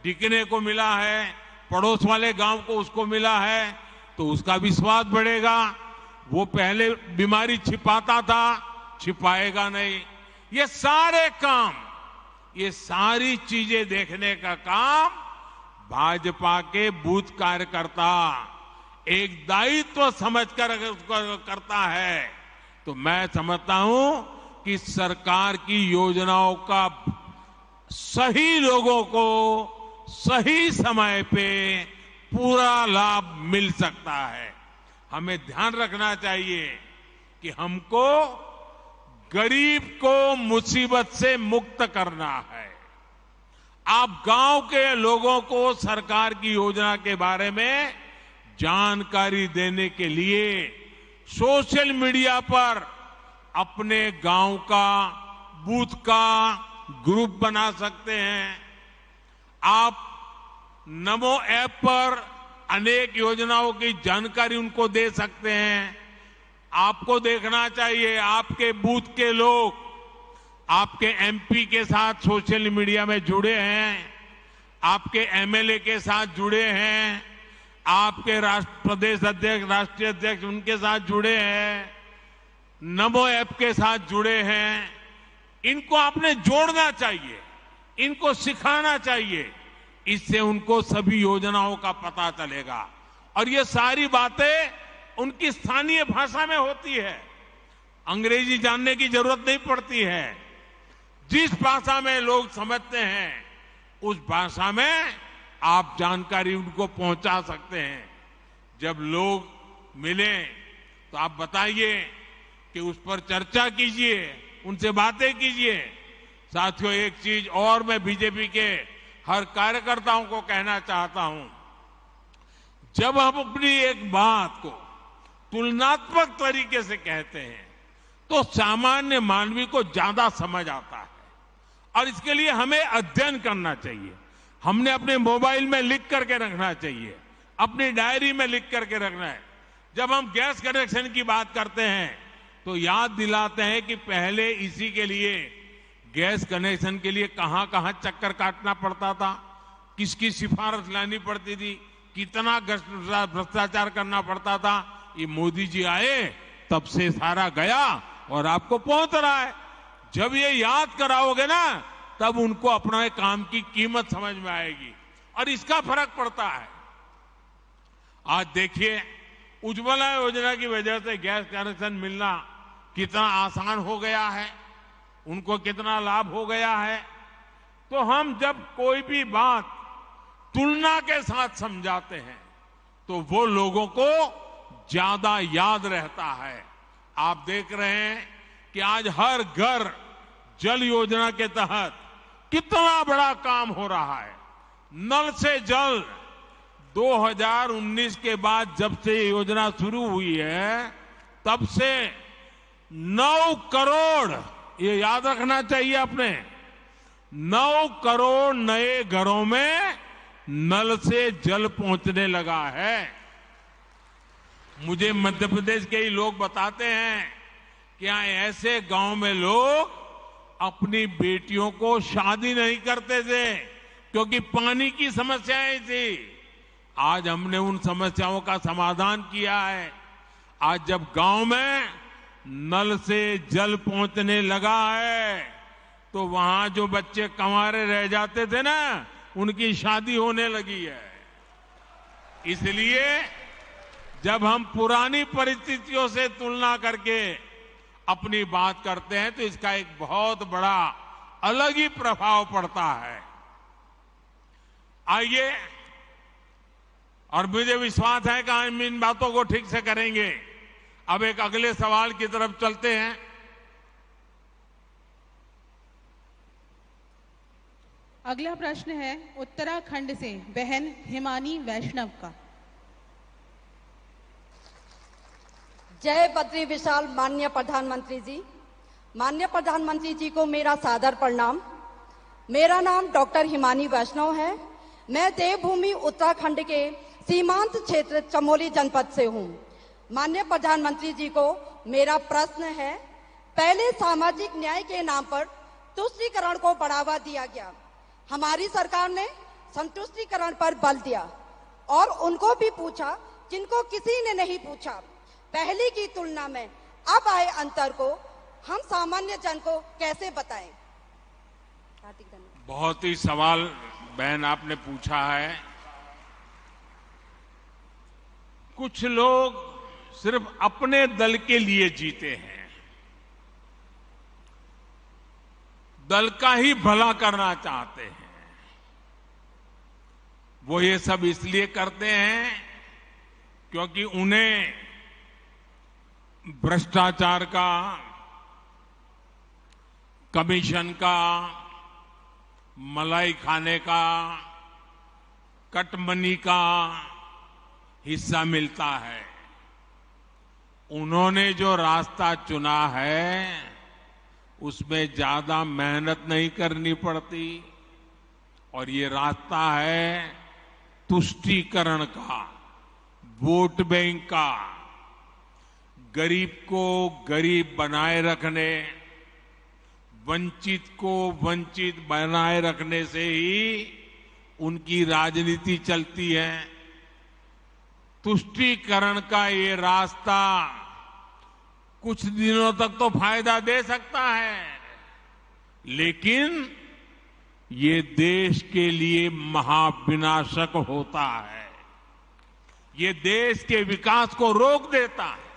टिकने को मिला है, पड़ोस वाले गांव को उसको मिला है, तो उसका विश्वास बढ़ेगा। वो पहले बीमारी छिपाता था, छिपाएगा नहीं। ये सारे काम, ये सारी चीजें देखने का काम भाजपा के बूथ कार्यकर्ता एक दायित्व समझकर अगर उसको करता है तो मैं समझता हूं कि सरकार की योजनाओं का सही लोगों को सही समय पे पूरा लाभ मिल सकता है। हमें ध्यान रखना चाहिए कि हमको गरीब को मुसीबत से मुक्त करना है। आप गांव के लोगों को सरकार की योजना के बारे में जानकारी देने के लिए सोशल मीडिया पर अपने गांव का बूथ का ग्रुप बना सकते हैं। आप नमो ऐप पर अनेक योजनाओं की जानकारी उनको दे सकते हैं। आपको देखना चाहिए आपके बूथ के लोग आपके एमपी के साथ सोशल मीडिया में जुड़े हैं, आपके एमएलए के साथ जुड़े हैं, आपके प्रदेश अध्यक्ष राष्ट्रीय अध्यक्ष उनके साथ जुड़े हैं, नमो ऐप के साथ जुड़े हैं। इनको आपने जोड़ना चाहिए, इनको सिखाना चाहिए, इससे उनको सभी योजनाओं का पता चलेगा और ये सारी बातें उनकी स्थानीय भाषा में होती है, अंग्रेजी जानने की जरूरत नहीं पड़ती है। जिस भाषा में लोग समझते हैं उस भाषा में आप जानकारी उनको पहुंचा सकते हैं। जब लोग मिले तो आप बताइए कि उस पर चर्चा कीजिए, उनसे बातें कीजिए। साथियों, एक चीज और मैं बीजेपी के हर कार्यकर्ताओं को कहना चाहता हूं, जब हम अपनी एक बात को तुलनात्मक तरीके से कहते हैं तो सामान्य मानवी को ज्यादा समझ आता है और इसके लिए हमें अध्ययन करना चाहिए। हमने अपने मोबाइल में लिख करके रखना चाहिए, अपनी डायरी में लिख करके रखना है। जब हम गैस कनेक्शन की बात करते हैं तो याद दिलाते हैं कि पहले इसी के लिए गैस कनेक्शन के लिए कहां कहां चक्कर काटना पड़ता था, किसकी सिफारिश लानी पड़ती थी, कितना भ्रष्टाचार करना पड़ता था। ये मोदी जी आए तब से सारा गया और आपको पहुंच रहा है। जब ये याद कराओगे ना तब उनको अपना काम की कीमत समझ में आएगी और इसका फर्क पड़ता है। आज देखिए उज्ज्वला योजना की वजह से गैस कनेक्शन मिलना कितना आसान हो गया है, उनको कितना लाभ हो गया है। तो हम जब कोई भी बात तुलना के साथ समझाते हैं तो वो लोगों को ज्यादा याद रहता है। आप देख रहे हैं कि आज हर घर जल योजना के तहत कितना बड़ा काम हो रहा है। नल से जल 2019 के बाद जब से ये योजना शुरू हुई है तब से 9 करोड़, ये याद रखना चाहिए आपने, 9 करोड़ नए घरों में नल से जल पहुंचने लगा है। मुझे मध्य प्रदेश के ही लोग बताते हैं कि यहां ऐसे गांव में लोग अपनी बेटियों को शादी नहीं करते थे क्योंकि पानी की समस्याएं थी। आज हमने उन समस्याओं का समाधान किया है। आज जब गांव में नल से जल पहुंचने लगा है तो वहां जो बच्चे कंवारे रह जाते थे ना, उनकी शादी होने लगी है। इसलिए जब हम पुरानी परिस्थितियों से तुलना करके अपनी बात करते हैं तो इसका एक बहुत बड़ा अलग ही प्रभाव पड़ता है। आइए, और मुझे विश्वास है कि हम इन बातों को ठीक से करेंगे। अब एक अगले सवाल की तरफ चलते हैं। अगला प्रश्न है उत्तराखंड से बहन हिमानी वैष्णव का। जय बद्री विशाल माननीय प्रधानमंत्री जी। माननीय प्रधानमंत्री जी को मेरा सादर प्रणाम। मेरा नाम डॉक्टर हिमानी वैष्णव है। मैं देवभूमि उत्तराखंड के सीमांत क्षेत्र चमोली जनपद से हूँ। माननीय प्रधानमंत्री जी को मेरा प्रश्न है, पहले सामाजिक न्याय के नाम पर तुष्टीकरण को बढ़ावा दिया गया। हमारी सरकार ने संतुष्टीकरण पर बल दिया और उनको भी पूछा जिनको किसी ने नहीं पूछा। पहले की तुलना में अब आए अंतर को हम सामान्य जन को कैसे बताएं? बहुत ही सवाल बहन आपने पूछा है। कुछ लोग सिर्फ अपने दल के लिए जीते हैं, दल का ही भला करना चाहते हैं। वो ये सब इसलिए करते हैं क्योंकि उन्हें भ्रष्टाचार का, कमीशन का, मलाई खाने का, कटमनी का हिस्सा मिलता है। उन्होंने जो रास्ता चुना है उसमें ज्यादा मेहनत नहीं करनी पड़ती और ये रास्ता है तुष्टीकरण का, वोट बैंक का, गरीब को गरीब बनाए रखने, वंचित को वंचित बनाए रखने से ही उनकी राजनीति चलती है। तुष्टीकरण का ये रास्ता कुछ दिनों तक तो फायदा दे सकता है, लेकिन ये देश के लिए महाविनाशक होता है। ये देश के विकास को रोक देता है,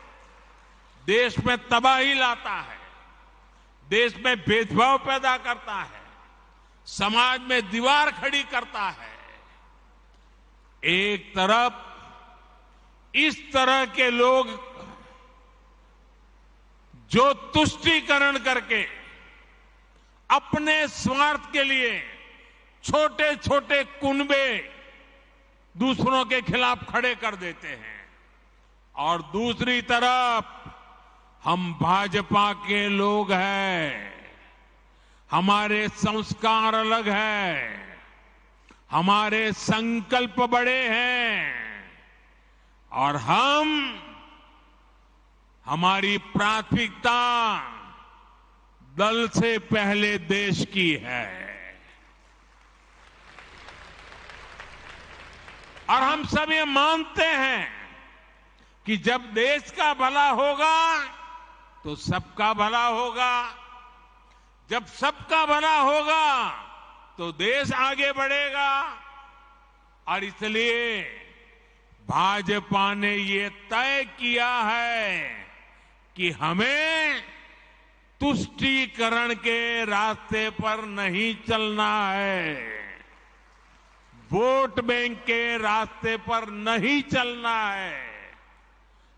देश में तबाही लाता है, देश में भेदभाव पैदा करता है, समाज में दीवार खड़ी करता है। एक तरफ इस तरह के लोग जो तुष्टीकरण करके अपने स्वार्थ के लिए छोटे छोटे कुनबे दूसरों के खिलाफ खड़े कर देते हैं, और दूसरी तरफ हम भाजपा के लोग हैं, हमारे संस्कार अलग हैं, हमारे संकल्प बड़े हैं और हमारी प्राथमिकता दल से पहले देश की है। और हम सब ये मानते हैं कि जब देश का भला होगा तो सबका भला होगा, जब सबका भला होगा तो देश आगे बढ़ेगा। और इसलिए भाजपा ने ये तय किया है कि हमें तुष्टीकरण के रास्ते पर नहीं चलना है, वोट बैंक के रास्ते पर नहीं चलना है।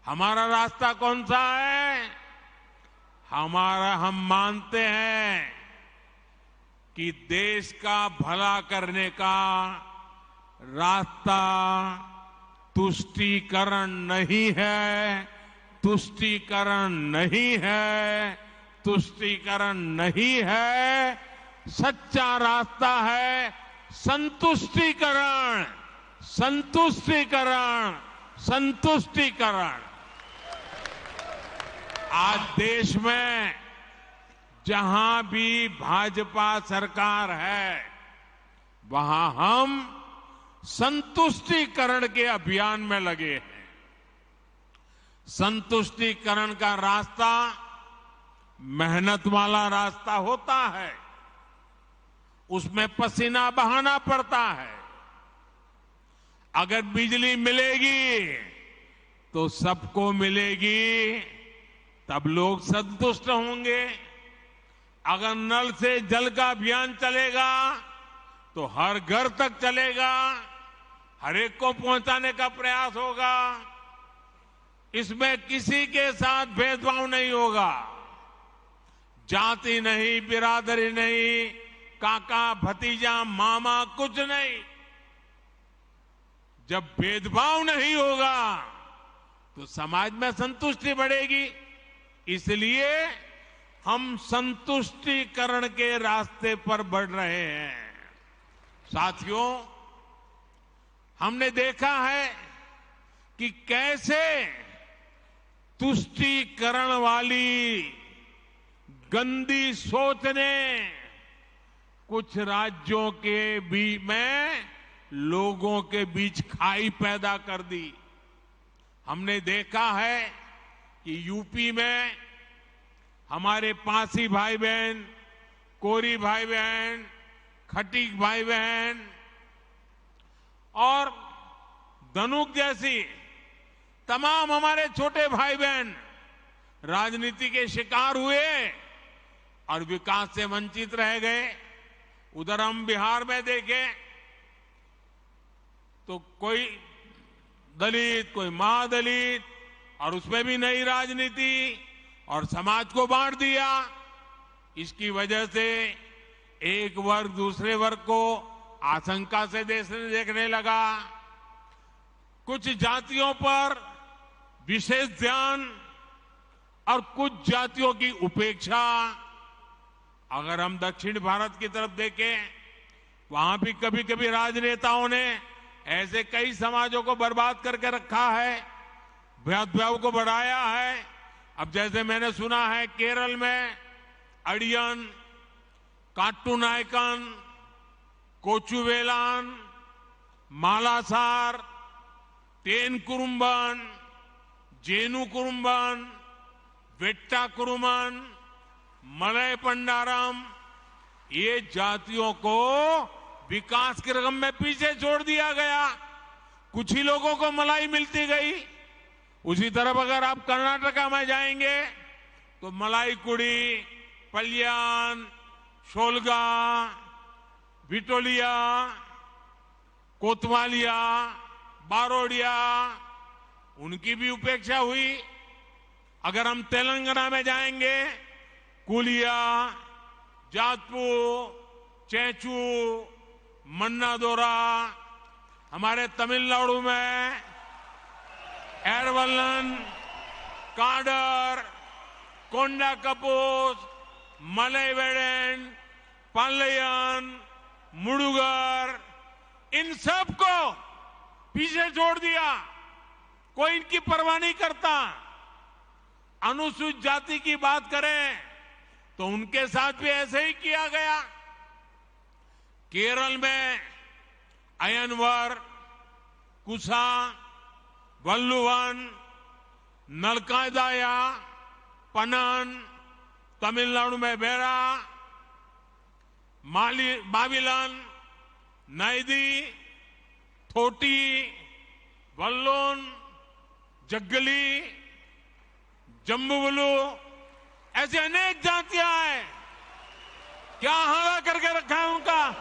हमारा रास्ता कौन सा है? हम मानते हैं कि देश का भला करने का रास्ता तुष्टीकरण नहीं है, तुष्टीकरण नहीं है, तुष्टीकरण नहीं है। सच्चा रास्ता है संतुष्टीकरण, संतुष्टीकरण, संतुष्टीकरण। आज देश में जहां भी भाजपा सरकार है वहां हम संतुष्टीकरण के अभियान में लगे हैं। संतुष्टिकरण का रास्ता मेहनत वाला रास्ता होता है, उसमें पसीना बहाना पड़ता है। अगर बिजली मिलेगी तो सबको मिलेगी, तब लोग संतुष्ट होंगे। अगर नल से जल का अभियान चलेगा तो हर घर तक चलेगा, हर एक को पहुंचाने का प्रयास होगा। इसमें किसी के साथ भेदभाव नहीं होगा, जाति नहीं, बिरादरी नहीं, काका भतीजा मामा कुछ नहीं। जब भेदभाव नहीं होगा तो समाज में संतुष्टि बढ़ेगी। इसलिए हम संतुष्टिकरण के रास्ते पर बढ़ रहे हैं। साथियों, हमने देखा है कि कैसे तुष्टीकरण वाली गंदी सोच ने कुछ राज्यों के बीच में लोगों के बीच खाई पैदा कर दी। हमने देखा है कि यूपी में हमारे पासी भाई बहन, कोरी भाई बहन, खटीक भाई बहन और धनुक जैसी तमाम हमारे छोटे भाई बहन राजनीति के शिकार हुए और विकास से वंचित रह गए। उधर हम बिहार में देखें तो कोई दलित, कोई महादलित, और उसमें भी नई राजनीति और समाज को बांट दिया। इसकी वजह से एक वर्ग दूसरे वर्ग को आशंका से देखने लगा। कुछ जातियों पर विशेष ध्यान और कुछ जातियों की उपेक्षा। अगर हम दक्षिण भारत की तरफ देखें, वहां भी कभी कभी राजनेताओं ने ऐसे कई समाजों को बर्बाद करके रखा है, भेदभाव को बढ़ाया है। अब जैसे मैंने सुना है केरल में अड़ियन, काट्टूनायकन, कोचुवेलान, मालासार, तेन कुरुम्बन, जेनु कुरुम्बन, वेट्टा कुरुमन, मलय पंडारम, ये जातियों को विकास के रकम में पीछे छोड़ दिया गया। कुछ ही लोगों को मलाई मिलती गई। उसी तरफ अगर आप कर्नाटका में जाएंगे तो मलाई कुड़ी, पल्यान, शोलगा, विटोलिया, कोतवालिया, बारोडिया, उनकी भी उपेक्षा हुई। अगर हम तेलंगाना में जाएंगे, कुलिया, जातपू, चेचू, मन्नादोरा, हमारे तमिलनाडु में एरवल्लन, काडर, कोंडा कपूस, मलयवेडन, पालयन, मुडुगर, इन सब को पीछे छोड़ दिया। कोई इनकी परवाह नहीं करता। अनुसूचित जाति की बात करें तो उनके साथ भी ऐसे ही किया गया। केरल में अयनवर, कुसा, वल्लुवन, नलकादाया, पनन, तमिलनाडु में बेरा, माविलन, नैदी, थोटी, वल्लोन, जग्गली, जम्बुवलू, ऐसे अनेक जातियां हैं। क्या हारा करके रखा है उनका?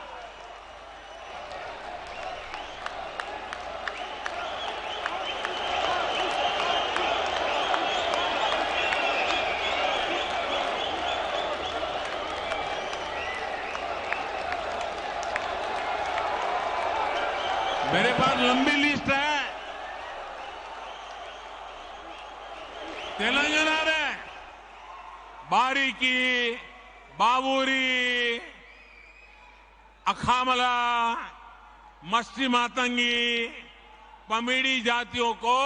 मेरे पास लंबी लिस्ट है। तेलंगाना में बारीकी, बाबूरी, अखामला, मस्ती मातंगी, पमीड़ी जातियों को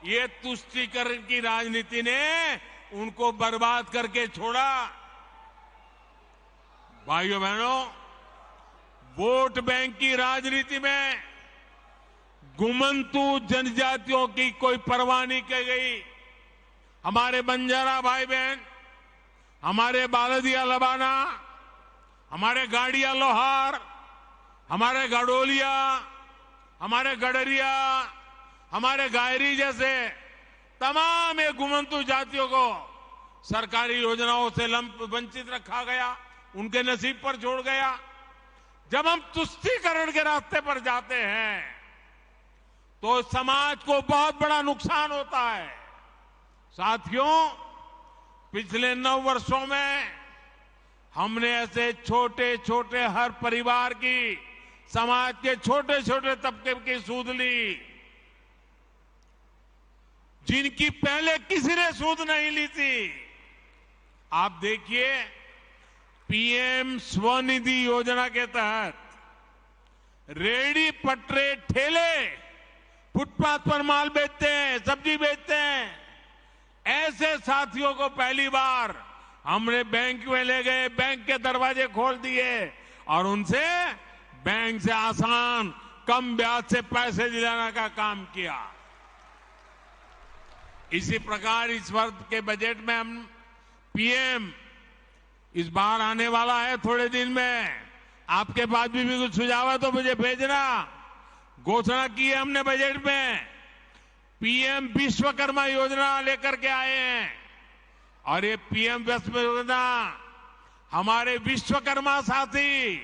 ये तुष्टीकरण की राजनीति ने उनको बर्बाद करके छोड़ा। भाइयों बहनों, वोट बैंक की राजनीति में गुमंतु जनजातियों की कोई परवाह नहीं की गई। हमारे बंजारा भाई बहन, हमारे बालदिया लबाना, हमारे गाड़िया लोहार, हमारे गडोलिया, हमारे गडरिया, हमारे गायरी जैसे तमाम ये गुमंतु जातियों को सरकारी योजनाओं से वंचित रखा गया, उनके नसीब पर छोड़ गया। जब हम तुष्टीकरण के रास्ते पर जाते हैं तो समाज को बहुत बड़ा नुकसान होता है। साथियों, पिछले 9 वर्षों में हमने ऐसे छोटे छोटे हर परिवार की, समाज के छोटे छोटे तबके की सूद ली, जिनकी पहले किसी ने सूद नहीं ली थी। आप देखिए, पीएम स्वनिधि योजना के तहत रेहड़ी पटरे ठेले फुटपाथ पर माल बेचते हैं, सब्जी बेचते हैं, ऐसे साथियों को पहली बार हमने बैंक में ले गए, बैंक के दरवाजे खोल दिए और उनसे बैंक से आसान कम ब्याज से पैसे दिलाने का काम किया। इसी प्रकार इस वर्ष के बजट में हम पीएम इस बार आने वाला है थोड़े दिन में, आपके पास भी कुछ सुझाव है तो मुझे भेजना। घोषणा की है हमने बजट में, पीएम विश्वकर्मा योजना लेकर के आए हैं और ये पीएम विश्वकर्मा योजना हमारे विश्वकर्मा साथी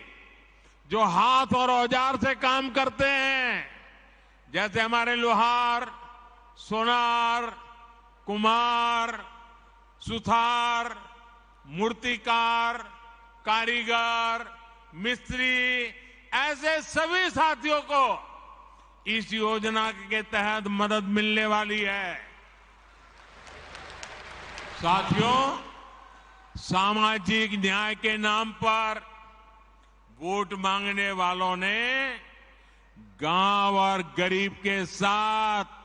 जो हाथ और औजार से काम करते हैं, जैसे हमारे लोहार, सोनार, कुम्हार, सुथार, मूर्तिकार, कारीगर, मिस्त्री, ऐसे सभी साथियों को इस योजना के तहत मदद मिलने वाली है। साथियों, सामाजिक न्याय के नाम पर वोट मांगने वालों ने गांव और गरीब के साथ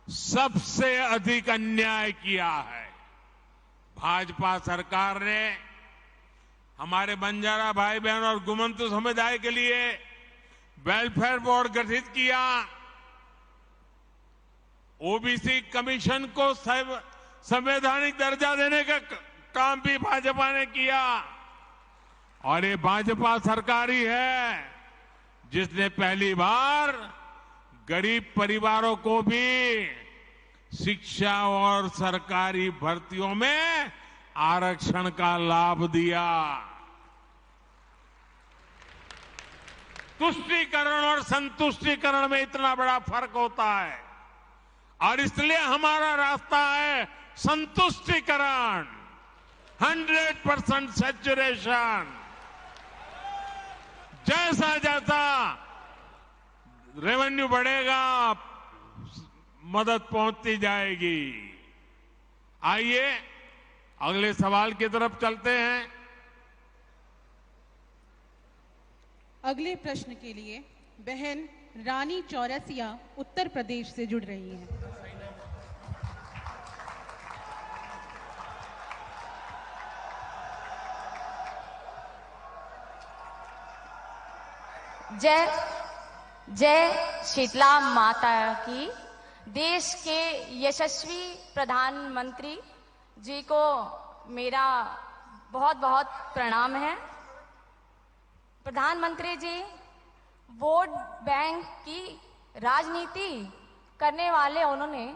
सबसे अधिक अन्याय किया है। भाजपा सरकार ने हमारे बंजारा भाई बहन और गुमंतु समुदाय के लिए वेलफेयर बोर्ड गठित किया, ओबीसी कमीशन को संवैधानिक दर्जा देने का काम भी भाजपा ने किया और ये भाजपा सरकार ही है जिसने पहली बार गरीब परिवारों को भी शिक्षा और सरकारी भर्तियों में आरक्षण का लाभ दिया। तुष्टीकरण और संतुष्टीकरण में इतना बड़ा फर्क होता है और इसलिए हमारा रास्ता है संतुष्टीकरण, 100% सैचुरेशन। जैसा जैसा रेवेन्यू बढ़ेगा, मदद पहुंचती जाएगी। आइए अगले सवाल की तरफ चलते हैं। अगले प्रश्न के लिए बहन रानी चौरसिया उत्तर प्रदेश से जुड़ रही हैं। जय जय शीतला माता की। देश के यशस्वी प्रधानमंत्री जी को मेरा बहुत बहुत प्रणाम है। प्रधानमंत्री जी वोट बैंक की राजनीति करने वाले उन्होंने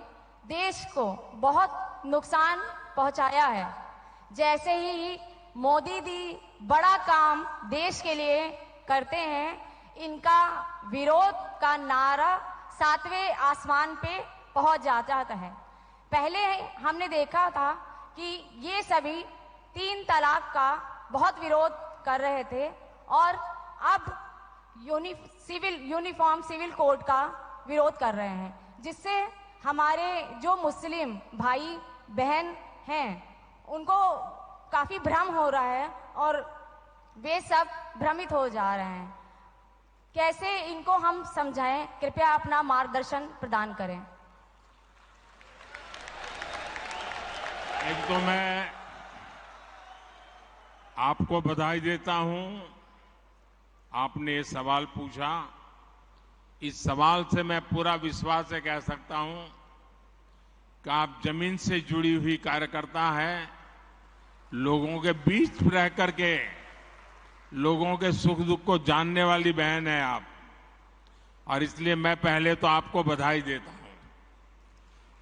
देश को बहुत नुकसान पहुंचाया है। जैसे ही मोदी जी बड़ा काम देश के लिए करते हैं, इनका विरोध का नारा 7वें आसमान पे पहुंच जाता है। पहले हमने देखा था कि ये सभी 3 तलाक का बहुत विरोध कर रहे थे और अब यूनिफॉर्म सिविल कोड का विरोध कर रहे हैं, जिससे हमारे जो मुस्लिम भाई बहन हैं उनको काफी भ्रम हो रहा है और वे सब भ्रमित हो जा रहे हैं। कैसे इनको हम समझाएं? कृपया अपना मार्गदर्शन प्रदान करें। एक तो मैं आपको बधाई देता हूं, आपने ये सवाल पूछा इस सवाल से मैं पूरा विश्वास से कह सकता हूं कि आप जमीन से जुड़ी हुई कार्यकर्ता है, लोगों के बीच रह करके लोगों के सुख दुख को जानने वाली बहन है आप, और इसलिए मैं पहले तो आपको बधाई देता हूं।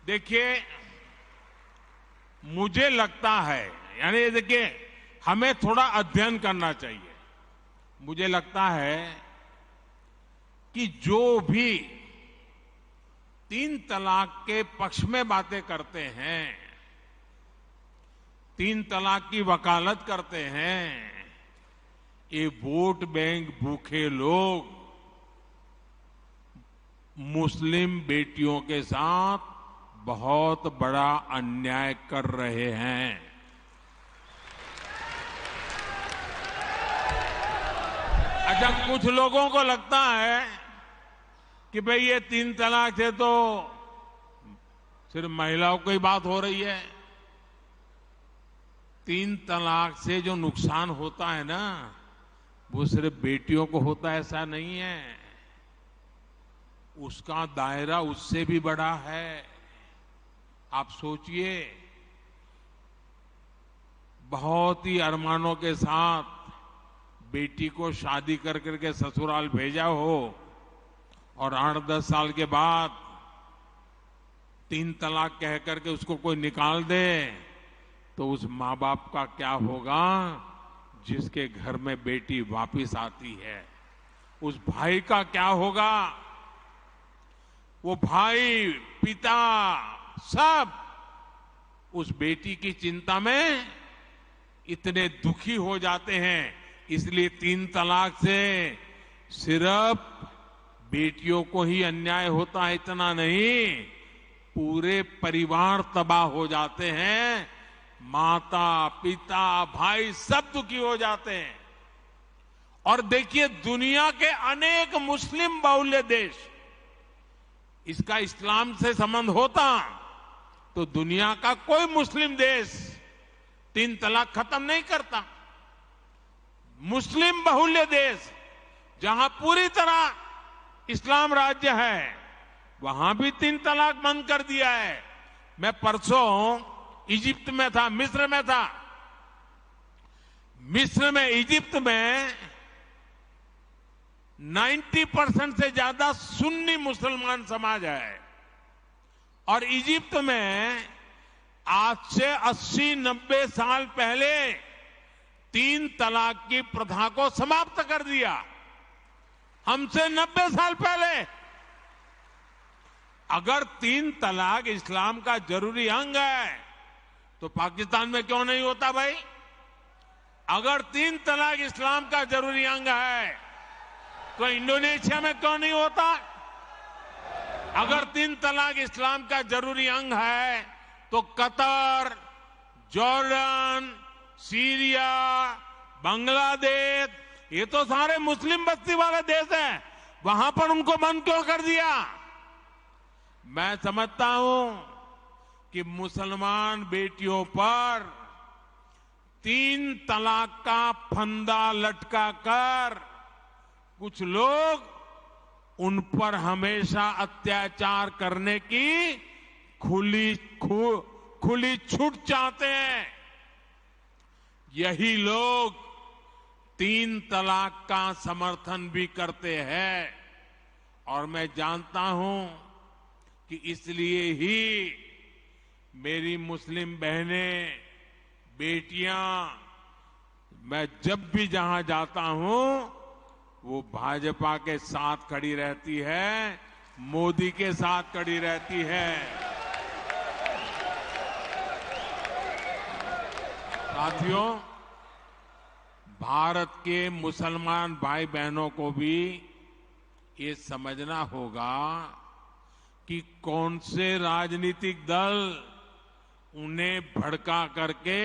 देखिए, मुझे लगता है, यानी देखिए, हमें थोड़ा अध्ययन करना चाहिए। मुझे लगता है कि जो भी 3 तलाक के पक्ष में बातें करते हैं, 3 तलाक की वकालत करते हैं, ये वोट बैंक भूखे लोग मुस्लिम बेटियों के साथ बहुत बड़ा अन्याय कर रहे हैं। अच्छा, कुछ लोगों को लगता है कि भाई ये 3 तलाक से तो सिर्फ महिलाओं की बात हो रही है। 3 तलाक से जो नुकसान होता है ना, वो सिर्फ बेटियों को होता है ऐसा नहीं है, उसका दायरा उससे भी बड़ा है। आप सोचिए, बहुत ही अरमानों के साथ बेटी को शादी कर करके ससुराल भेजा हो और 8-10 साल के बाद 3 तलाक कह करके उसको कोई निकाल दे, तो उस माँ बाप का क्या होगा जिसके घर में बेटी वापिस आती है? उस भाई का क्या होगा? वो भाई, पिता, सब उस बेटी की चिंता में इतने दुखी हो जाते हैं। इसलिए 3 तलाक से सिर्फ बेटियों को ही अन्याय होता है इतना नहीं, पूरे परिवार तबाह हो जाते हैं, माता, पिता, भाई सब दुखी हो जाते हैं। और देखिए, दुनिया के अनेक मुस्लिम बहुल्य देश, इसका इस्लाम से संबंध होता तो दुनिया का कोई मुस्लिम देश 3 तलाक खत्म नहीं करता। मुस्लिम बहुल्य देश जहां पूरी तरह इस्लाम राज्य है, वहां भी 3 तलाक बंद कर दिया है। मैं परसों इजिप्ट में था, मिस्र में था। मिस्र में, इजिप्ट में 90% से ज्यादा सुन्नी मुसलमान समाज है, और इजिप्ट में आज से 80-90 साल पहले 3 तलाक की प्रथा को समाप्त कर दिया। हमसे 90 साल पहले। अगर 3 तलाक इस्लाम का जरूरी अंग है तो पाकिस्तान में क्यों नहीं होता भाई? अगर 3 तलाक इस्लाम का जरूरी अंग है तो इंडोनेशिया में क्यों नहीं होता? अगर 3 तलाक इस्लाम का जरूरी अंग है तो कतर, जॉर्डन, सीरिया, बांग्लादेश, ये तो सारे मुस्लिम बस्ती वाले देश हैं, वहां पर उनको बंद क्यों कर दिया? मैं समझता हूं कि मुसलमान बेटियों पर 3 तलाक का फंदा लटका कर कुछ लोग उन पर हमेशा अत्याचार करने की खुली छूट चाहते हैं। यही लोग 3 तलाक का समर्थन भी करते हैं, और मैं जानता हूं कि इसलिए ही मेरी मुस्लिम बहनें, बेटियां, मैं जब भी जहां जाता हूं वो भाजपा के साथ खड़ी रहती है, मोदी के साथ खड़ी रहती है। साथियों, भारत के मुसलमान भाई बहनों को भी ये समझना होगा कि कौन से राजनीतिक दल उन्हें भड़का करके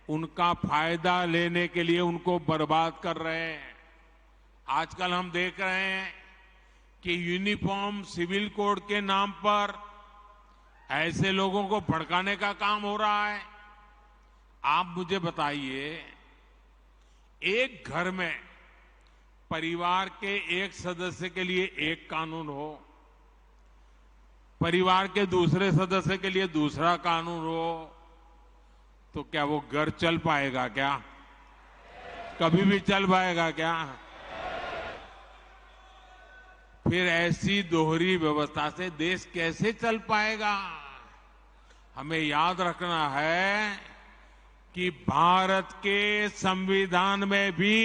उनका फायदा लेने के लिए उनको बर्बाद कर रहे हैं। आजकल हम देख रहे हैं कि यूनिफॉर्म सिविल कोड के नाम पर ऐसे लोगों को भड़काने का काम हो रहा है। आप मुझे बताइए, एक घर में परिवार के एक सदस्य के लिए एक कानून हो, परिवार के दूसरे सदस्य के लिए दूसरा कानून हो, तो क्या वो घर चल पाएगा क्या? कभी भी चल पाएगा क्या? फिर ऐसी दोहरी व्यवस्था से देश कैसे चल पाएगा? हमें याद रखना है कि भारत के संविधान में भी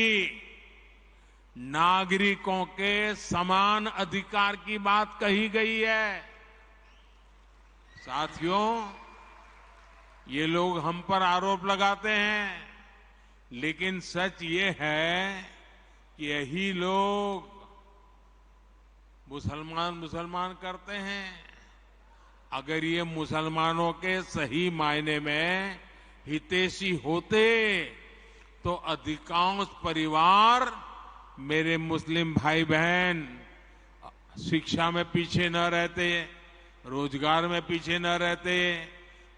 नागरिकों के समान अधिकार की बात कही गई है। साथियों, ये लोग हम पर आरोप लगाते हैं, लेकिन सच ये है कि यही लोग मुसलमान करते हैं। अगर ये मुसलमानों के सही मायने में हितैषी होते तो अधिकांश परिवार, मेरे मुस्लिम भाई बहन, शिक्षा में पीछे न रहते, रोजगार में पीछे न रहते,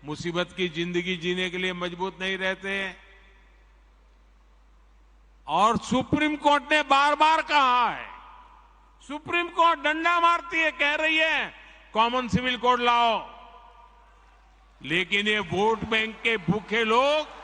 मुसीबत की जिंदगी जीने के लिए मजबूत नहीं रहते। और सुप्रीम कोर्ट ने बार बार कहा है, सुप्रीम कोर्ट डंडा मारती है, कह रही है कॉमन सिविल कोड लाओ, लेकिन ये वोट बैंक के भूखे लोग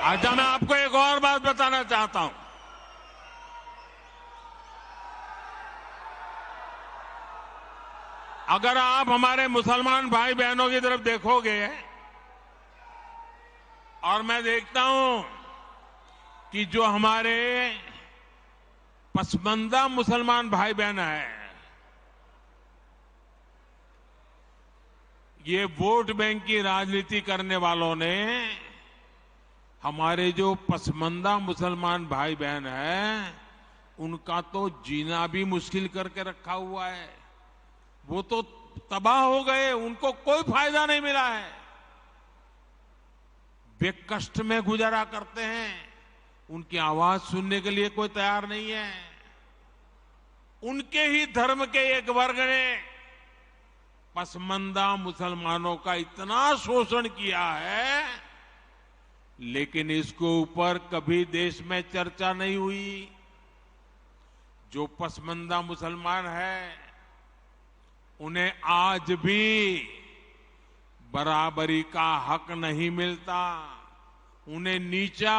अच्छा, मैं आपको एक और बात बताना चाहता हूं। अगर आप हमारे मुसलमान भाई बहनों की तरफ देखोगे और मैं देखता हूं कि जो हमारे पसमानदा मुसलमान भाई बहन हैं, ये वोट बैंक की राजनीति करने वालों ने हमारे जो पसमानदा मुसलमान भाई बहन हैं, उनका तो जीना भी मुश्किल करके रखा हुआ है। वो तो तबाह हो गए, उनको कोई फायदा नहीं मिला है। वे कष्ट में गुजारा करते हैं, उनकी आवाज सुनने के लिए कोई तैयार नहीं है। उनके ही धर्म के एक वर्ग ने पसमानदा मुसलमानों का इतना शोषण किया है, लेकिन इसके ऊपर कभी देश में चर्चा नहीं हुई। जो पसमानदा मुसलमान है, उन्हें आज भी बराबरी का हक नहीं मिलता, उन्हें नीचा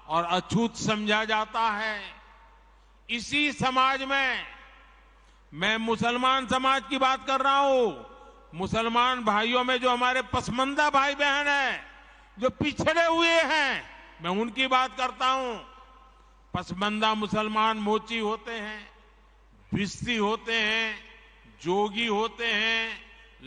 और अछूत समझा जाता है। इसी समाज में, मैं मुसलमान समाज की बात कर रहा हूं, मुसलमान भाइयों में जो हमारे पसमानदा भाई बहन हैं, जो पिछड़े हुए हैं, मैं उनकी बात करता हूं। पसमानदा मुसलमान मोची होते हैं, भिस्ती होते हैं, जोगी होते हैं,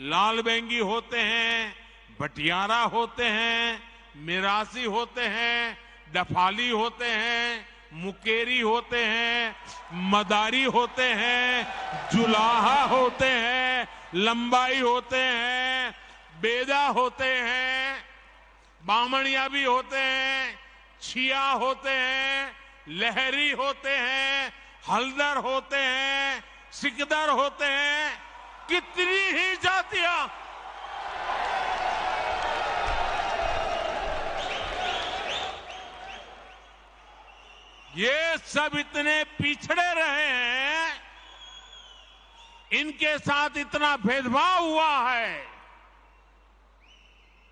लाल बेंगी होते हैं, भटियारा होते हैं, मिरासी होते हैं, डफाली होते हैं, मुकेरी होते हैं, मदारी होते हैं, जुलाहा होते हैं, लंबाई होते हैं, बेदा होते हैं, बामणिया भी होते हैं, छिया होते हैं, लहरी होते हैं, हल्दर होते हैं, सिकदर होते हैं, कितनी ही जातियां। ये सब इतने पिछड़े रहे हैं, इनके साथ इतना भेदभाव हुआ है।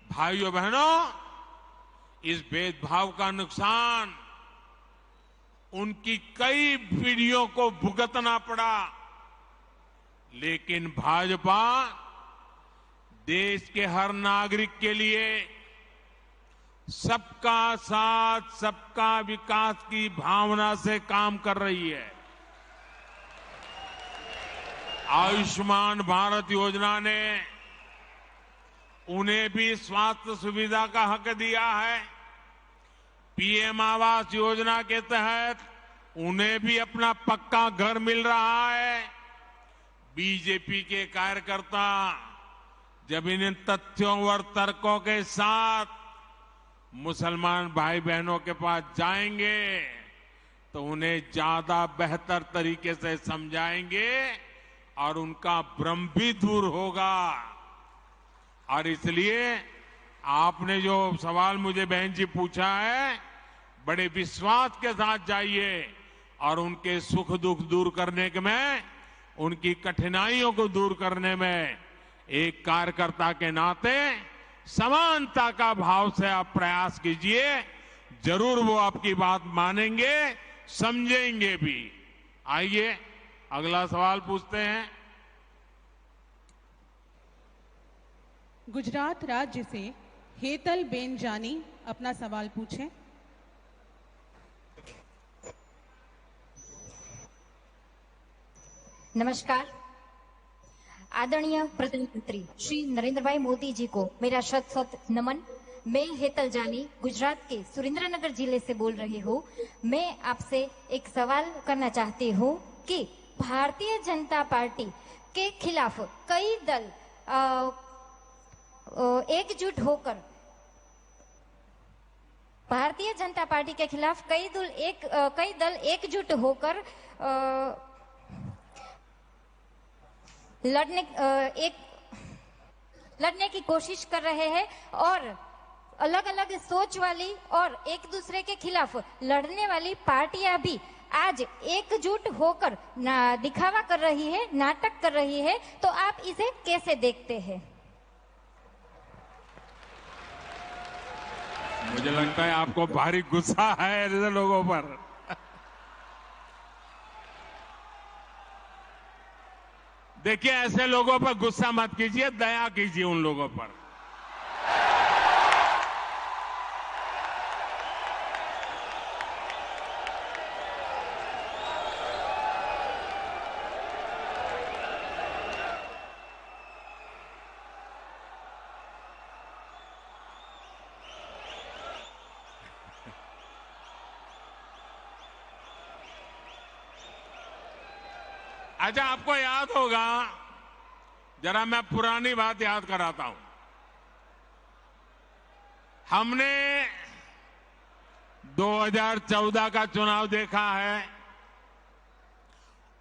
भाइयों बहनों, इस भेदभाव का नुकसान उनकी कई पीढ़ियों को भुगतना पड़ा, लेकिन भाजपा देश के हर नागरिक के लिए सबका साथ, सबका विकास की भावना से काम कर रही है। आयुष्मान भारत योजना ने उन्हें भी स्वास्थ्य सुविधा का हक दिया है। पीएम आवास योजना के तहत उन्हें भी अपना पक्का घर मिल रहा है। बीजेपी के कार्यकर्ता जब इन तथ्यों और तर्कों के साथ मुसलमान भाई बहनों के पास जाएंगे तो उन्हें ज्यादा बेहतर तरीके से समझाएंगे और उनका भ्रम भी दूर होगा। और इसलिए आपने जो सवाल मुझे बहन जी पूछा है, बड़े विश्वास के साथ जाइए और उनके सुख दुख दूर करने में, उनकी कठिनाइयों को दूर करने में एक कार्यकर्ता के नाते समानता का भाव से आप प्रयास कीजिए। जरूर वो आपकी बात मानेंगे, समझेंगे भी। आइए अगला सवाल पूछते हैं। गुजरात राज्य से हेतल बेन जानी अपना सवाल पूछें। नमस्कार। आदरणीय प्रधानमंत्री श्री नरेंद्र भाई मोदी जी को मेरा शत शत नमन। मैं हेतल जानी गुजरात के सुरेंद्रनगर जिले से बोल रही हूँ। मैं आपसे एक सवाल करना चाहती हूँ कि भारतीय जनता पार्टी के खिलाफ कई दल एकजुट होकर, भारतीय जनता पार्टी के खिलाफ कई दल एकजुट होकर लड़ने की कोशिश कर रहे हैं और अलग अलग सोच वाली और एक दूसरे के खिलाफ लड़ने वाली पार्टियां भी आज एकजुट होकर दिखावा कर रही है, नाटक कर रही है। तो आप इसे कैसे देखते हैं? मुझे लगता है आपको भारी गुस्सा है ऐसे लोगों पर। देखिए, ऐसे लोगों पर गुस्सा मत कीजिए, दया कीजिए उन लोगों पर। अच्छा, आपको याद होगा, जरा मैं पुरानी बात याद कराता हूं। हमने 2014 का चुनाव देखा है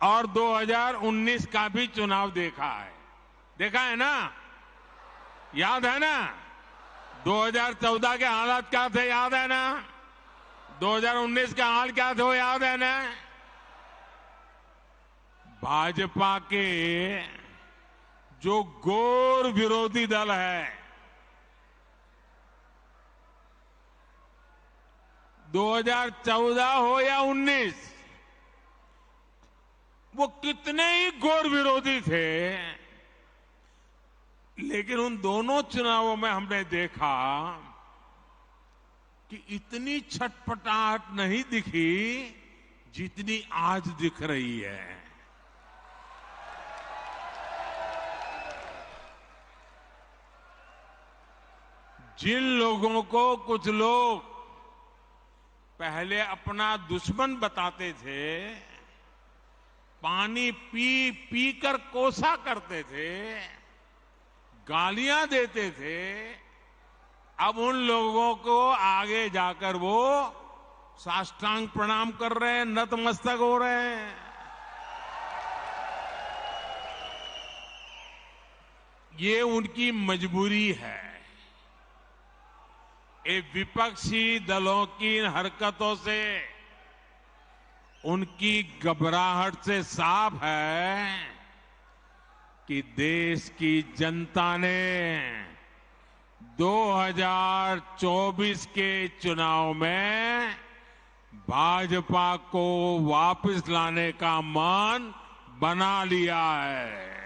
और 2019 का भी चुनाव देखा है। देखा है ना? याद है ना? 2014 के हालात क्या थे, याद है ना? 2019 के हाल क्या थे, याद है ना? भाजपा के जो घोर विरोधी दल है, 2014 हो या 19, वो कितने ही घोर विरोधी थे, लेकिन उन दोनों चुनावों में हमने देखा कि इतनी छटपटाहट नहीं दिखी जितनी आज दिख रही है। जिन लोगों को कुछ लोग पहले अपना दुश्मन बताते थे, पानी पी पी कर कोसा करते थे, गालियां देते थे, अब उन लोगों को आगे जाकर वो साष्टांग प्रणाम कर रहे हैं, नतमस्तक हो रहे हैं। ये उनकी मजबूरी है। ये विपक्षी दलों की हरकतों से, उनकी घबराहट से साफ है कि देश की जनता ने 2024 के चुनाव में भाजपा को वापस लाने का मन बना लिया है।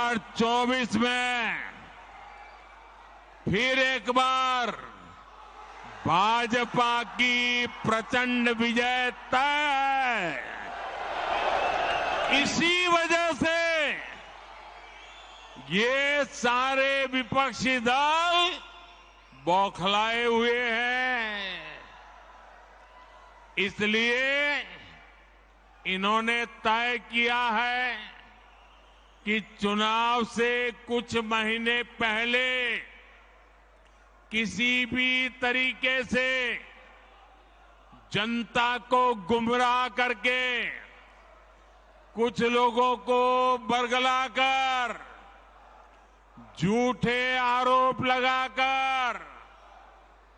2024 में फिर एक बार भाजपा की प्रचंड विजय तय है। इसी वजह से ये सारे विपक्षी दल बौखलाए हुए हैं। इसलिए इन्होंने तय किया है कि चुनाव से कुछ महीने पहले किसी भी तरीके से जनता को गुमराह करके कुछ लोगों को बरगलाकर झूठे आरोप लगाकर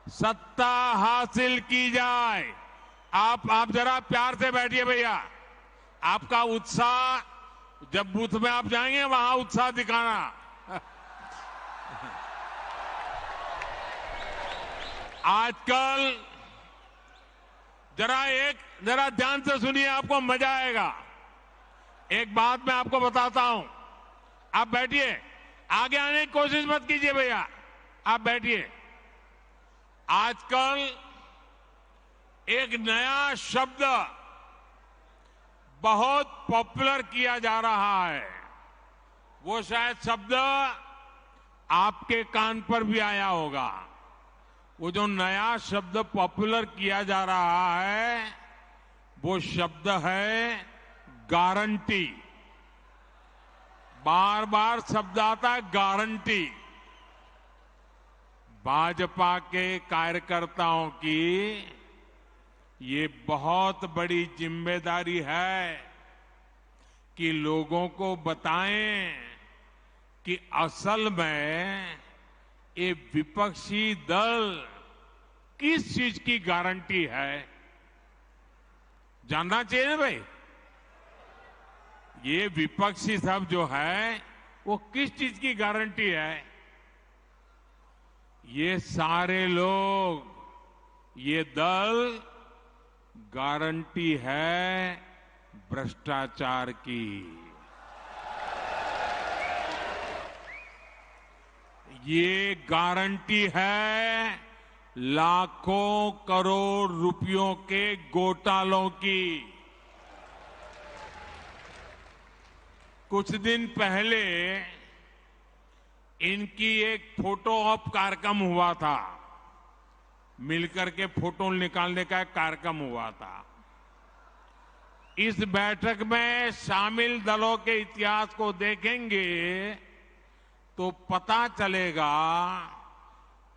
सत्ता हासिल की जाए। आप जरा प्यार से बैठिए भैया। आपका उत्साह जब बूथ में आप जाएंगे वहां उत्साह दिखाना। आजकल जरा ध्यान से सुनिए, आपको मजा आएगा। एक बात मैं आपको बताता हूं। आप बैठिए, आगे आने की कोशिश मत कीजिए भैया, आप बैठिए। आजकल एक नया शब्द बहुत पॉपुलर किया जा रहा है। वो शायद शब्द आपके कान पर भी आया होगा। वो जो नया शब्द पॉपुलर किया जा रहा है वो शब्द है गारंटी। बार बार शब्द आता है गारंटी। भाजपा के कार्यकर्ताओं की ये बहुत बड़ी जिम्मेदारी है कि लोगों को बताएं कि असल में ये विपक्षी दल किस चीज की गारंटी है। जानना चाहिए ना भाई, ये विपक्षी सब जो है वो किस चीज की गारंटी है। ये सारे लोग, ये दल गारंटी है भ्रष्टाचार की। ये गारंटी है लाखों करोड़ रुपयों के घोटालों की। कुछ दिन पहले इनकी एक फोटो ऑप कार्यक्रम हुआ था। मिलकर के फोटो निकालने का एक कार्यक्रम हुआ था। इस बैठक में शामिल दलों के इतिहास को देखेंगे तो पता चलेगा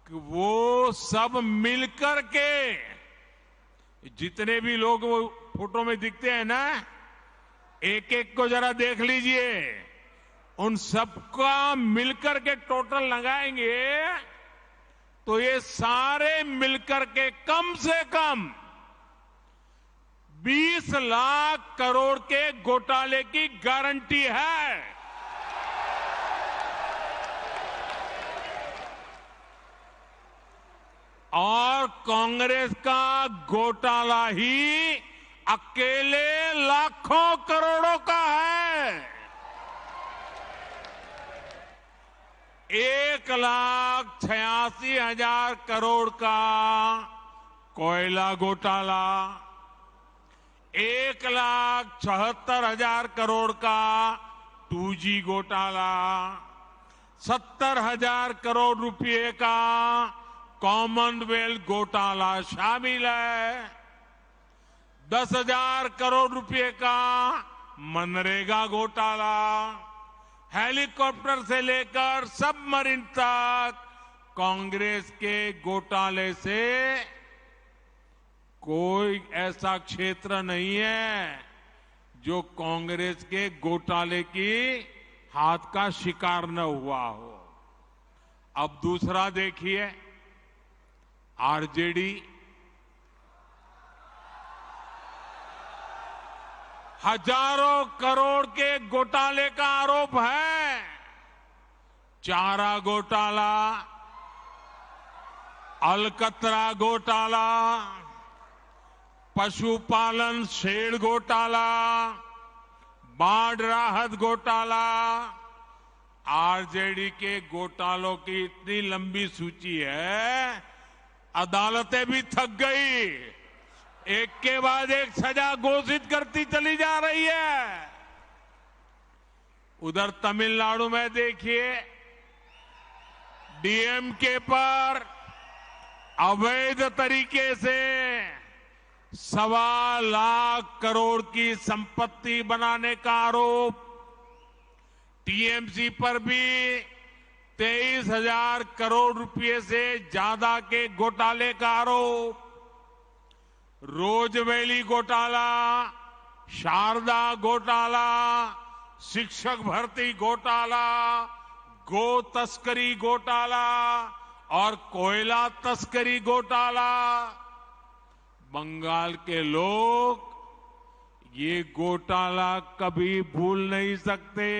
कि वो सब मिलकर के, जितने भी लोग वो फोटो में दिखते हैं ना, एक एक को जरा देख लीजिए। उन सबका मिलकर के टोटल लगाएंगे तो ये सारे मिलकर के कम से कम 20 लाख करोड़ के घोटाले की गारंटी है। और कांग्रेस का घोटाला ही अकेले लाखों करोड़ों का है। 1,86,000 करोड़ का कोयला घोटाला, 1,76,000 करोड़ का 2G घोटाला, 70,000 करोड़ रुपए का कॉमनवेल्थ घोटाला शामिल है, 10,000 करोड़ रुपए का मनरेगा घोटाला, हेलीकॉप्टर से लेकर सबमरीन तक कांग्रेस के घोटाले से कोई ऐसा क्षेत्र नहीं है जो कांग्रेस के घोटाले की हाथ का शिकार न हुआ हो। अब दूसरा देखिए, आरजेडी हजारों करोड़ के घोटाले का आरोप है। चारा घोटाला, अलकतरा घोटाला, पशुपालन शेड घोटाला, बाढ़ राहत घोटाला, आरजेडी के घोटालों की इतनी लंबी सूची है, अदालतें भी थक गई, एक के बाद एक सजा घोषित करती चली जा रही है। उधर तमिलनाडु में देखिए, डीएमके पर अवैध तरीके से 1.25 लाख करोड़ की संपत्ति बनाने का आरोप, टीएमसी पर भी 23,000 करोड़ रुपए से ज्यादा के घोटाले का आरोप, रोजवेली घोटाला, शारदा घोटाला, शिक्षक भर्ती घोटाला, गो तस्करी घोटाला और कोयला तस्करी घोटाला। बंगाल के लोग ये घोटाला कभी भूल नहीं सकते।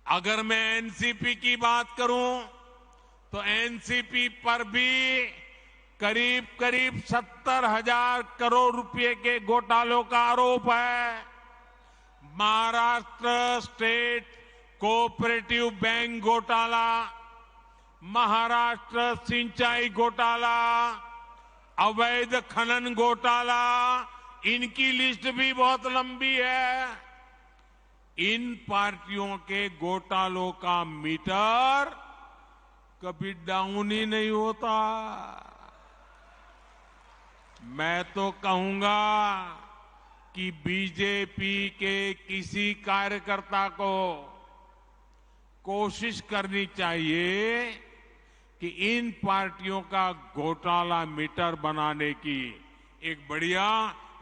अगर मैं एनसीपी की बात करूं तो एनसीपी पर भी करीब करीब 70,000 करोड़ रुपए के घोटालों का आरोप है। महाराष्ट्र स्टेट कोऑपरेटिव बैंक घोटाला, महाराष्ट्र सिंचाई घोटाला, अवैध खनन घोटाला, इनकी लिस्ट भी बहुत लंबी है। इन पार्टियों के घोटालों का मीटर कभी डाउन ही नहीं होता। मैं तो कहूंगा कि बीजेपी के किसी कार्यकर्ता को कोशिश करनी चाहिए कि इन पार्टियों का घोटाला मीटर बनाने की एक बढ़िया,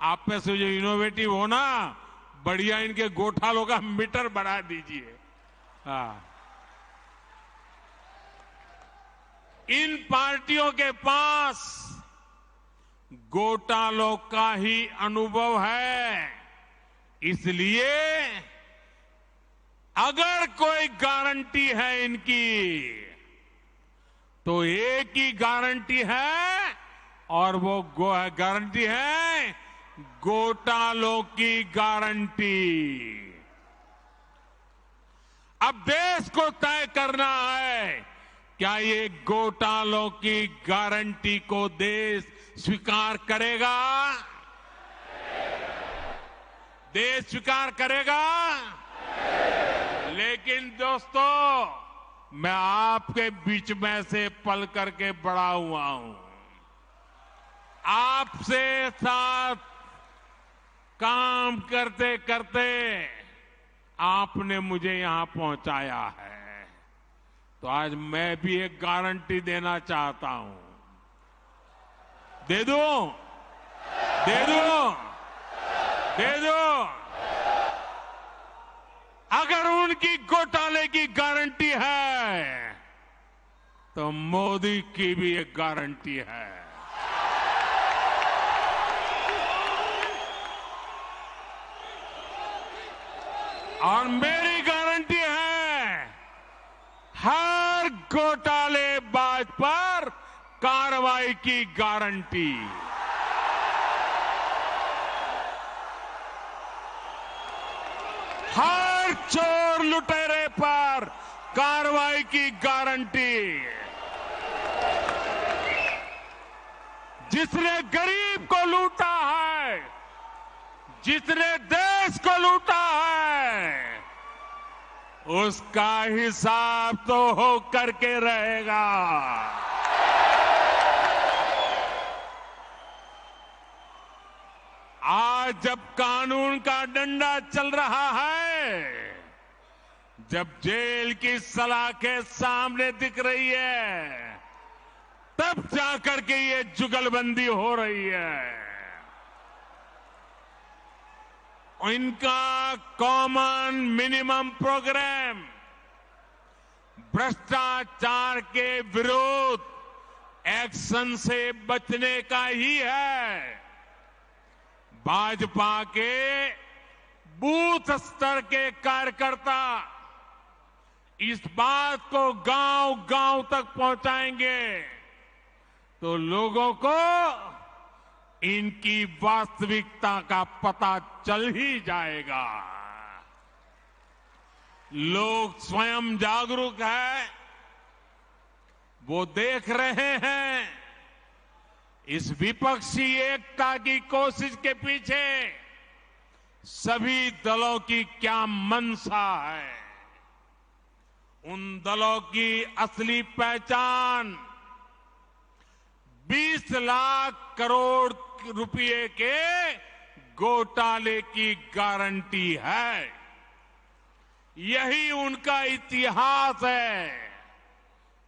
आप में से जो इनोवेटिव हो ना, बढ़िया इनके घोटालों का मीटर बना दीजिए। हाँ, इन पार्टियों के पास घोटालों का ही अनुभव है, इसलिए अगर कोई गारंटी है इनकी तो एक ही गारंटी है, और वो गारंटी है घोटालों की गारंटी। अब देश को तय करना है, क्या ये घोटालों की गारंटी को देश स्वीकार करेगा? देश स्वीकार करेगा? लेकिन दोस्तों, मैं आपके बीच में से पल करके बड़ा हुआ हूं, आपसे साथ काम करते करते आपने मुझे यहां पहुंचाया है, तो आज मैं भी एक गारंटी देना चाहता हूं। दे दूं? दे दूं? दे दूं? अगर उनकी घोटाले की गारंटी है तो मोदी की भी एक गारंटी है। और मेरी गारंटी है, हर घोटालेबाज पर कार्रवाई की गारंटी। हर चोर लुटेरे पर कार्रवाई की गारंटी। जिसने गरीब को लूटा है, जिसने देश को लूटा है, उसका हिसाब तो हो करके रहेगा। आज जब कानून का डंडा चल रहा है, जब जेल की सलाखें सामने दिख रही है, तब जाकर के ये जुगलबंदी हो रही है। इनका कॉमन मिनिमम प्रोग्राम भ्रष्टाचार के विरुद्ध एक्शन से बचने का ही है। भाजपा के बूथ स्तर के कार्यकर्ता इस बात को गांव-गांव तक पहुंचाएंगे तो लोगों को इनकी वास्तविकता का पता चल ही जाएगा। लोग स्वयं जागरूक है, वो देख रहे हैं इस विपक्षी एकता की कोशिश के पीछे सभी दलों की क्या मंशा है। उन दलों की असली पहचान 20 लाख करोड़ रुपए के घोटाले की गारंटी है। यही उनका इतिहास है।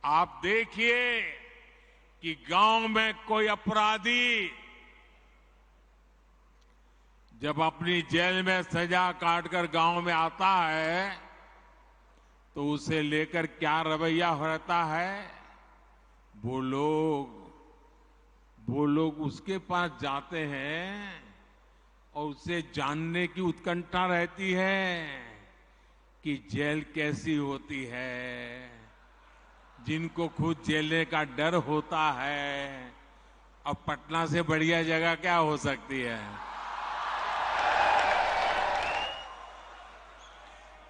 आप देखिए कि गांव में कोई अपराधी जब अपनी जेल में सजा काटकर गांव में आता है तो उसे लेकर क्या रवैया रहता है। वो लोग उसके पास जाते हैं और उसे जानने की उत्कंठा रहती है कि जेल कैसी होती है। जिनको खुद जेलने का डर होता है, अब पटना से बढ़िया जगह क्या हो सकती है।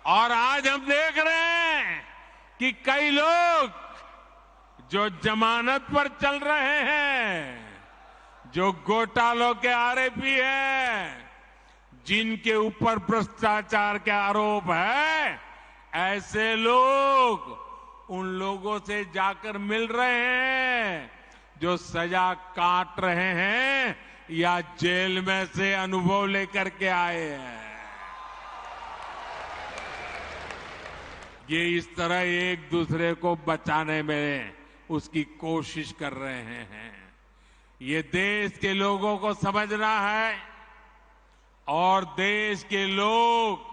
और आज हम देख रहे हैं कि कई लोग जो जमानत पर चल रहे हैं, जो घोटालों के आरोपी हैं, जिनके ऊपर भ्रष्टाचार के आरोप है, ऐसे लोग उन लोगों से जाकर मिल रहे हैं जो सजा काट रहे हैं या जेल में से अनुभव लेकर के आए हैं। ये इस तरह एक दूसरे को बचाने में उसकी कोशिश कर रहे हैं। ये देश के लोगों को समझना है और देश के लोग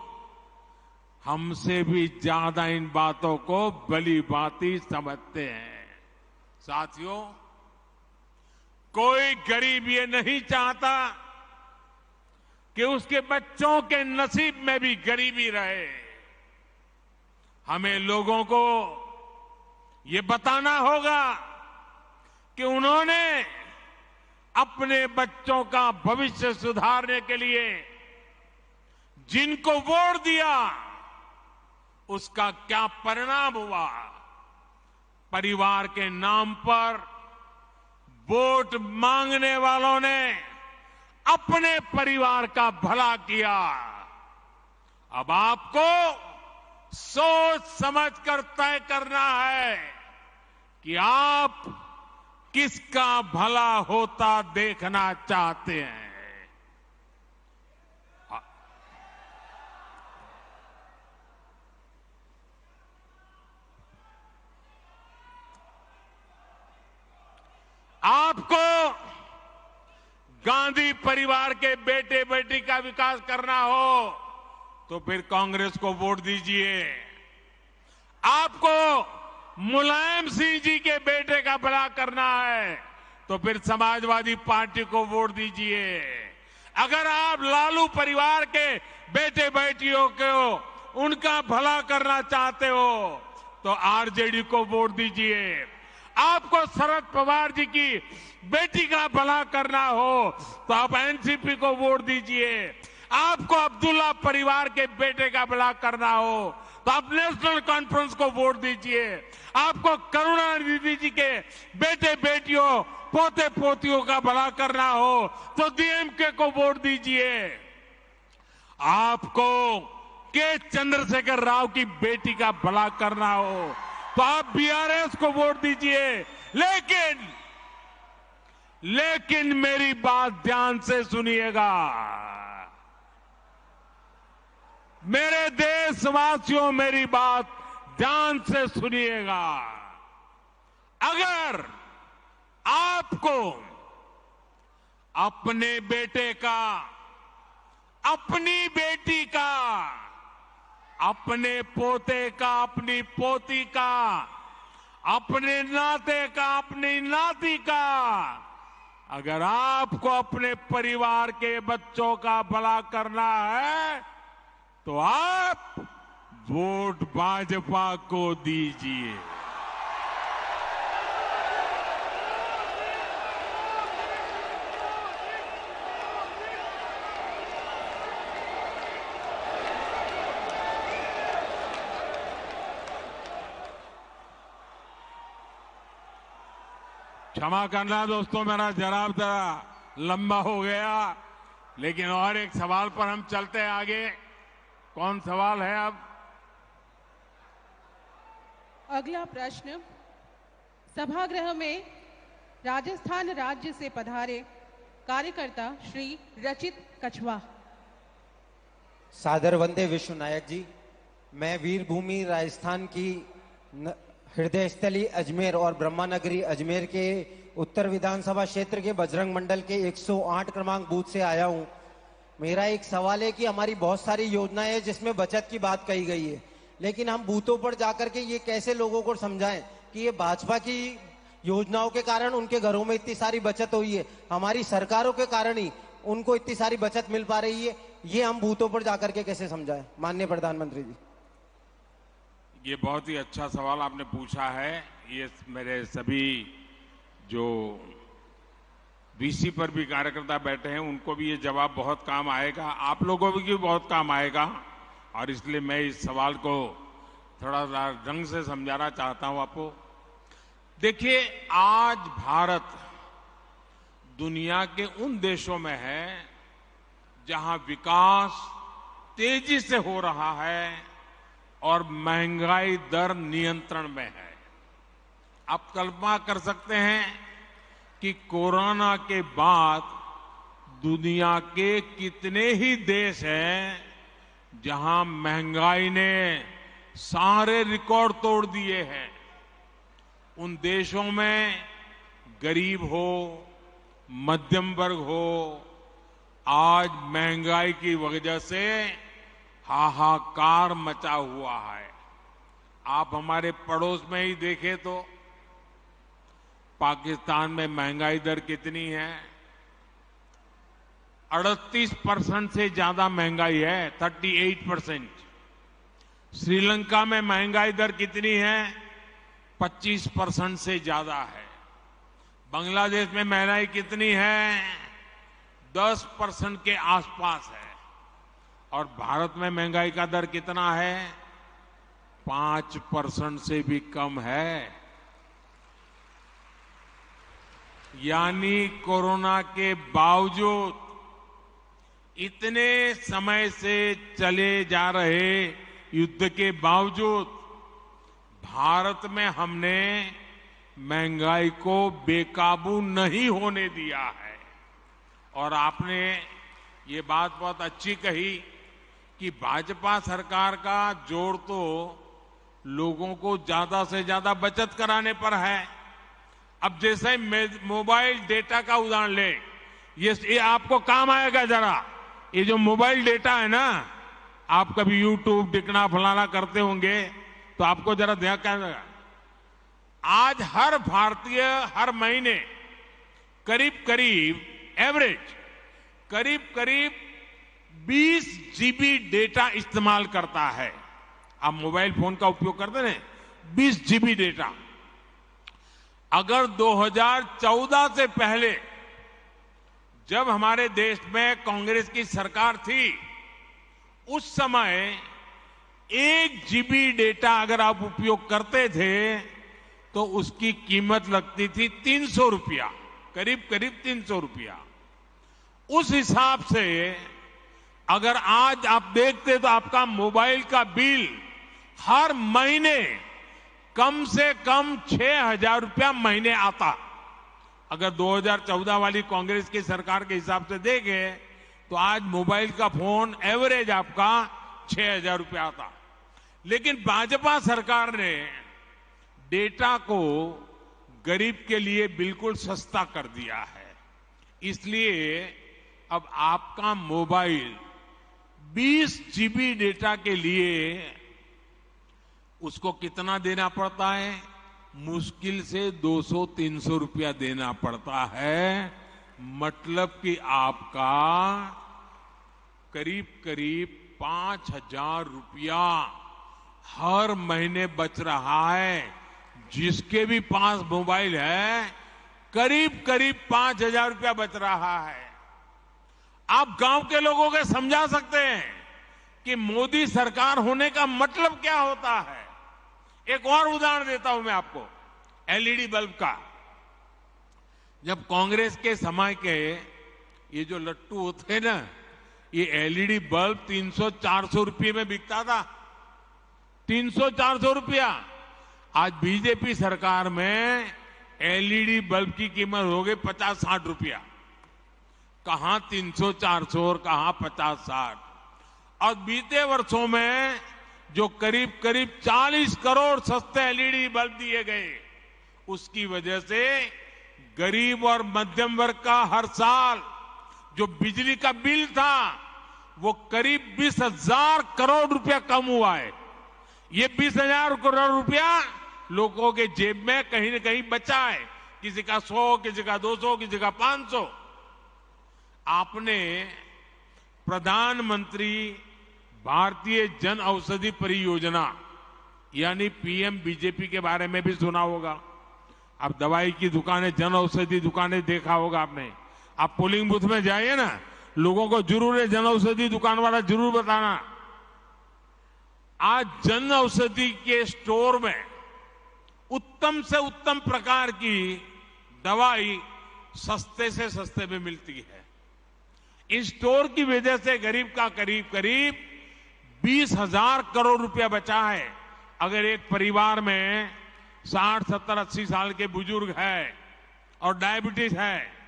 हमसे भी ज्यादा इन बातों को भली भांति समझते हैं। साथियों, कोई गरीब ये नहीं चाहता कि उसके बच्चों के नसीब में भी गरीबी रहे। हमें लोगों को ये बताना होगा कि उन्होंने अपने बच्चों का भविष्य सुधारने के लिए जिनको वोट दिया उसका क्या परिणाम हुआ। परिवार के नाम पर वोट मांगने वालों ने अपने परिवार का भला किया। अब आपको सोच समझकर तय करना है कि आप किसका भला होता देखना चाहते हैं। आपको गांधी परिवार के बेटे बेटी का विकास करना हो तो फिर कांग्रेस को वोट दीजिए। आपको मुलायम सिंह जी के बेटे का भला करना है तो फिर समाजवादी पार्टी को वोट दीजिए। अगर आप लालू परिवार के बेटे बेटियों को उनका भला करना चाहते हो तो आरजेडी को वोट दीजिए। आपको शरद पवार जी की बेटी का भला करना हो तो आप एनसीपी को वोट दीजिए। आपको अब्दुल्ला परिवार के बेटे का भला करना हो तो आप नेशनल कॉन्फ्रेंस को वोट दीजिए। आपको करुणानिधि जी के बेटे बेटियों पोते पोतियों का भला करना हो तो डीएमके को वोट दीजिए। आपको के चंद्रशेखर राव की बेटी का भला करना हो तो आप बीआरएस को वोट दीजिए। लेकिन मेरी बात ध्यान से सुनिएगा। मेरे देशवासियों, मेरी बात ध्यान से सुनिएगा। अगर आपको अपने बेटे का, अपनी बेटी का, अपने पोते का, अपनी पोती का, अपने नाते का, अपनी नाती का, अगर आपको अपने परिवार के बच्चों का भला करना है तो आप वोट भाजपा को दीजिए। क्षमा करना दोस्तों, मेरा जवाब जरा लंबा हो गया, लेकिन और एक सवाल पर हम चलते हैं आगे। कौन सवाल है अब? अगला प्रश्न सभागृह में राजस्थान राज्य से पधारे कार्यकर्ता श्री रचित कछवा। सादर वंदे विश्व नायक जी। मैं वीर भूमि राजस्थान की हृदय स्थली अजमेर और ब्रह्मानगरी अजमेर के उत्तर विधानसभा क्षेत्र के बजरंग मंडल के 108 क्रमांक बूथ से आया हूं। मेरा एक सवाल है कि हमारी बहुत सारी योजनाएं हैं जिसमें बचत की बात कही गई है, लेकिन हम बूथों पर जाकर के ये कैसे लोगों को समझाएं कि ये भाजपा की योजनाओं के कारण उनके घरों में इतनी सारी बचत हुई है, हमारी सरकारों के कारण ही उनको इतनी सारी बचत मिल पा रही है। ये हम बूथों पर जाकर के कैसे समझाएं माननीय प्रधानमंत्री जी? ये बहुत ही अच्छा सवाल आपने पूछा है। ये मेरे सभी जो वीसी पर भी कार्यकर्ता बैठे हैं उनको भी ये जवाब बहुत काम आएगा, आप लोगों को भी बहुत काम आएगा, और इसलिए मैं इस सवाल को थोड़ा ढंग से समझाना चाहता हूं आपको। देखिए, आज भारत दुनिया के उन देशों में है जहां विकास तेजी से हो रहा है और महंगाई दर नियंत्रण में है। आप कल्पना कर सकते हैं कि कोरोना के बाद दुनिया के कितने ही देश हैं जहां महंगाई ने सारे रिकॉर्ड तोड़ दिए हैं। उन देशों में गरीब हो, मध्यम वर्ग हो, आज महंगाई की वजह से हाहाकार मचा हुआ है। आप हमारे पड़ोस में ही देखें तो पाकिस्तान में महंगाई दर कितनी है? 38% से ज्यादा महंगाई है, 38%। श्रीलंका में महंगाई दर कितनी है? 25% से ज्यादा है। बांग्लादेश में महंगाई कितनी है? 10% के आसपास है। और भारत में महंगाई का दर कितना है? 5% से भी कम है। यानी कोरोना के बावजूद, इतने समय से चले जा रहे युद्ध के बावजूद भारत में हमने महंगाई को बेकाबू नहीं होने दिया है। और आपने ये बात बहुत अच्छी कही कि भाजपा सरकार का जोर तो लोगों को ज्यादा से ज्यादा बचत कराने पर है। अब जैसे मोबाइल डेटा का उदाहरण ले, ये आपको काम आएगा जरा। ये जो मोबाइल डेटा है ना, आप कभी यूट्यूब दिखना फलाना करते होंगे तो आपको जरा ध्यान करेगा। आज हर भारतीय हर महीने करीब करीब एवरेज करीब 20 जीबी डेटा इस्तेमाल करता है। आप मोबाइल फोन का उपयोग करते हैं, 20 जीबी डेटा। अगर 2014 से पहले जब हमारे देश में कांग्रेस की सरकार थी, उस समय 1 जीबी डेटा अगर आप उपयोग करते थे तो उसकी कीमत लगती थी 300 रुपया, करीब 300 रुपया। उस हिसाब से अगर आज आप देखते तो आपका मोबाइल का बिल हर महीने कम से कम 6,000 रुपया महीने आता। अगर 2014 वाली कांग्रेस की सरकार के हिसाब से देखें तो आज मोबाइल का फोन एवरेज आपका 6,000 रुपया आता। लेकिन भाजपा सरकार ने डेटा को गरीब के लिए बिल्कुल सस्ता कर दिया है। इसलिए अब आपका मोबाइल 20 जीबी डेटा के लिए उसको कितना देना पड़ता है? मुश्किल से 200-300 रुपया देना पड़ता है। मतलब कि आपका करीब 5,000 रुपया हर महीने बच रहा है। जिसके भी पास मोबाइल है करीब 5,000 रुपया बच रहा है। आप गांव के लोगों को समझा सकते हैं कि मोदी सरकार होने का मतलब क्या होता है। एक और उदाहरण देता हूं मैं आपको, एलईडी बल्ब का। जब कांग्रेस के समय के ये जो लट्टू होते हैं ना, ये एलईडी बल्ब 300-400 रुपये में बिकता था। 300-400 रुपया। आज बीजेपी सरकार में एलईडी बल्ब की कीमत हो गई 50-60 रुपया। कहां 300-400 और कहां 50-60। और बीते वर्षों में जो करीब करीब 40 करोड़ सस्ते एलईडी बल्ब दिए गए, उसकी वजह से गरीब और मध्यम वर्ग का हर साल जो बिजली का बिल था वो करीब 20,000 करोड़ रुपया कम हुआ है। ये 20,000 करोड़ रुपया लोगों के जेब में कहीं न कहीं बचा है। किसी का 100, किसी का 200, किसी का 500। आपने प्रधानमंत्री भारतीय जन औषधि परियोजना यानी पीएम बीजेपी के बारे में भी सुना होगा। अब दवाई की दुकानें, जन औषधि दुकानें देखा होगा आपने। आप पोलिंग बूथ में जाइए ना, लोगों को जरूर है जन औषधि दुकान वाला जरूर बताना। आज जन औषधि के स्टोर में उत्तम से उत्तम प्रकार की दवाई सस्ते से सस्ते में मिलती है। इस स्टोर की वजह से गरीब का करीब करीब 20,000 करोड़ रुपया बचा है। अगर एक परिवार में 60, 70, 80 साल के बुजुर्ग है और डायबिटीज है,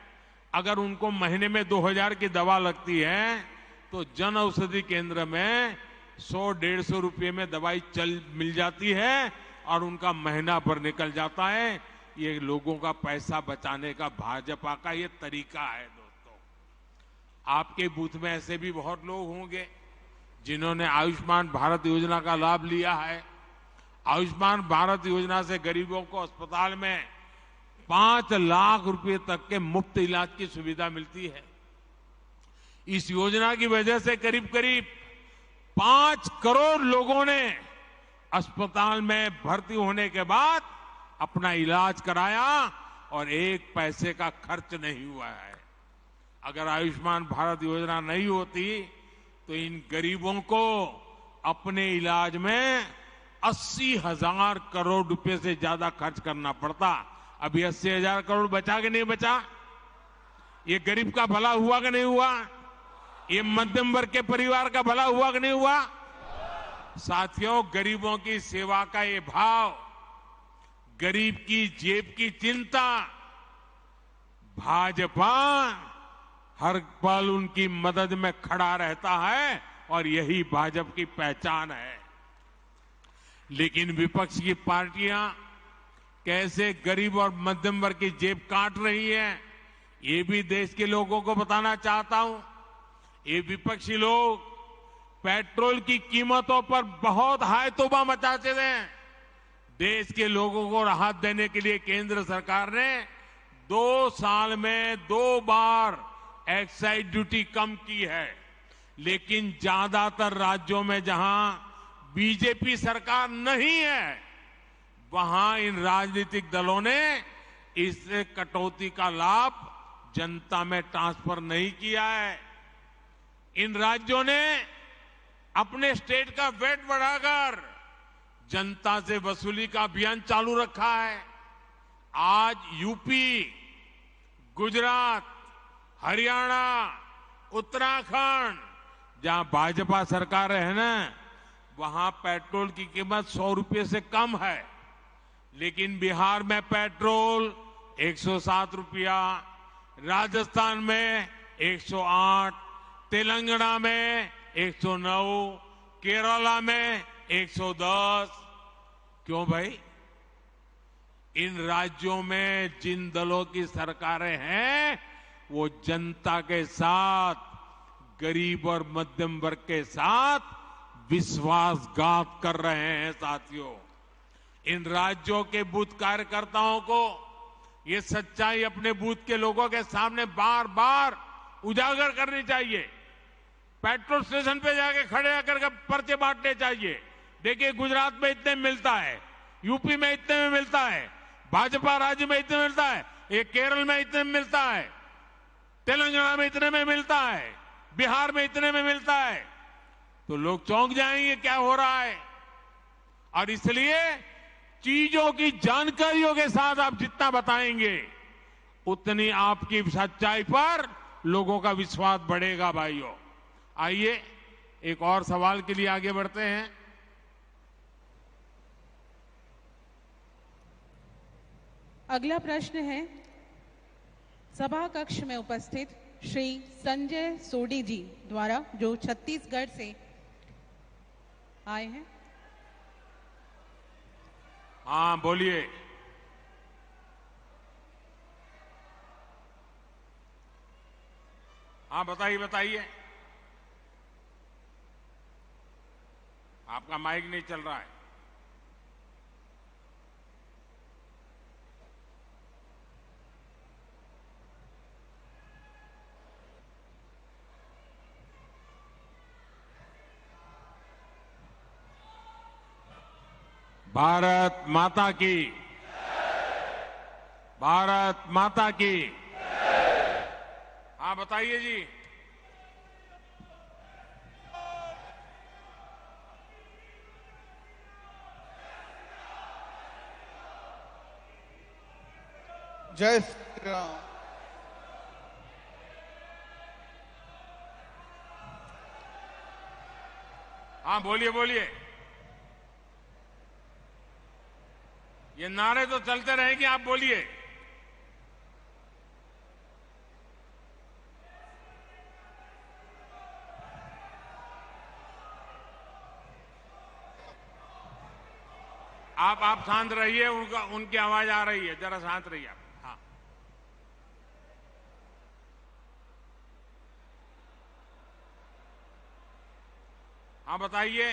अगर उनको महीने में 2,000 की दवा लगती है तो जन औषधि केंद्र में 100-150 रुपये में दवाई मिल जाती है और उनका महीना भर निकल जाता है। ये लोगों का पैसा बचाने का भाजपा का ये तरीका है। दोस्तों, आपके बूथ में ऐसे भी बहुत लोग होंगे जिन्होंने आयुष्मान भारत योजना का लाभ लिया है। आयुष्मान भारत योजना से गरीबों को अस्पताल में 5 लाख रुपए तक के मुफ्त इलाज की सुविधा मिलती है। इस योजना की वजह से करीब करीब 5 करोड़ लोगों ने अस्पताल में भर्ती होने के बाद अपना इलाज कराया और 1 पैसे का खर्च नहीं हुआ है। अगर आयुष्मान भारत योजना नहीं होती तो इन गरीबों को अपने इलाज में 80,000 करोड़ रुपए से ज्यादा खर्च करना पड़ता। अभी 80,000 करोड़ बचा कि नहीं बचा? ये गरीब का भला हुआ कि नहीं हुआ? ये मध्यम वर्ग के परिवार का भला हुआ कि नहीं हुआ? साथियों, गरीबों की सेवा का ये भाव, गरीब की जेब की चिंता, भाजपा हर पल उनकी मदद में खड़ा रहता है और यही भाजपा की पहचान है। लेकिन विपक्ष की पार्टियां कैसे गरीब और मध्यम वर्ग की जेब काट रही है, ये भी देश के लोगों को बताना चाहता हूं। ये विपक्षी लोग पेट्रोल की कीमतों पर बहुत हाय तौबा मचाते हैं। देश के लोगों को राहत देने के लिए केंद्र सरकार ने 2 साल में 2 बार एक्साइज ड्यूटी कम की है। लेकिन ज्यादातर राज्यों में जहां बीजेपी सरकार नहीं है, वहां इन राजनीतिक दलों ने इस कटौती का लाभ जनता में ट्रांसफर नहीं किया है। इन राज्यों ने अपने स्टेट का वेट बढ़ाकर जनता से वसूली का अभियान चालू रखा है। आज यूपी, गुजरात, हरियाणा, उत्तराखंड, जहां भाजपा सरकार है ना, वहां पेट्रोल की कीमत 100 रुपये से कम है। लेकिन बिहार में पेट्रोल 107 रुपया, राजस्थान में 108, तेलंगाना में 109, केरला में 110। क्यों भाई? इन राज्यों में जिन दलों की सरकारें हैं वो जनता के साथ, गरीब और मध्यम वर्ग के साथ विश्वासघात कर रहे हैं। साथियों, इन राज्यों के बूथ कार्यकर्ताओं को ये सच्चाई अपने बूथ के लोगों के सामने बार बार उजागर करनी चाहिए। पेट्रोल स्टेशन पे जाके खड़े होकर पर्चे बांटने चाहिए। देखिए, गुजरात में इतने में मिलता है, यूपी में इतने में मिलता है, भाजपा राज्य में इतने में मिलता है, ये केरल में इतने में मिलता है, तेलंगाना में इतने में मिलता है, बिहार में इतने में मिलता है। तो लोग चौंक जाएंगे क्या हो रहा है। और इसलिए चीजों की जानकारियों के साथ आप जितना बताएंगे, उतनी आपकी सच्चाई पर लोगों का विश्वास बढ़ेगा भाइयों। आइए एक और सवाल के लिए आगे बढ़ते हैं। अगला प्रश्न है सभा कक्ष में उपस्थित श्री संजय सोडी जी द्वारा, जो छत्तीसगढ़ से आए हैं। हाँ बोलिए। हाँ बताइए बताइए। आपका माइक नहीं चल रहा है। भारत माता की, भारत माता की। हाँ बताइए जी। जय श्री राम। हाँ बोलिए बोलिए। ये नारे तो चलते रहेंगे, आप बोलिए। आप शांत रहिए, उनकी आवाज आ रही है, जरा शांत रहिए आप। हाँ हाँ बताइए।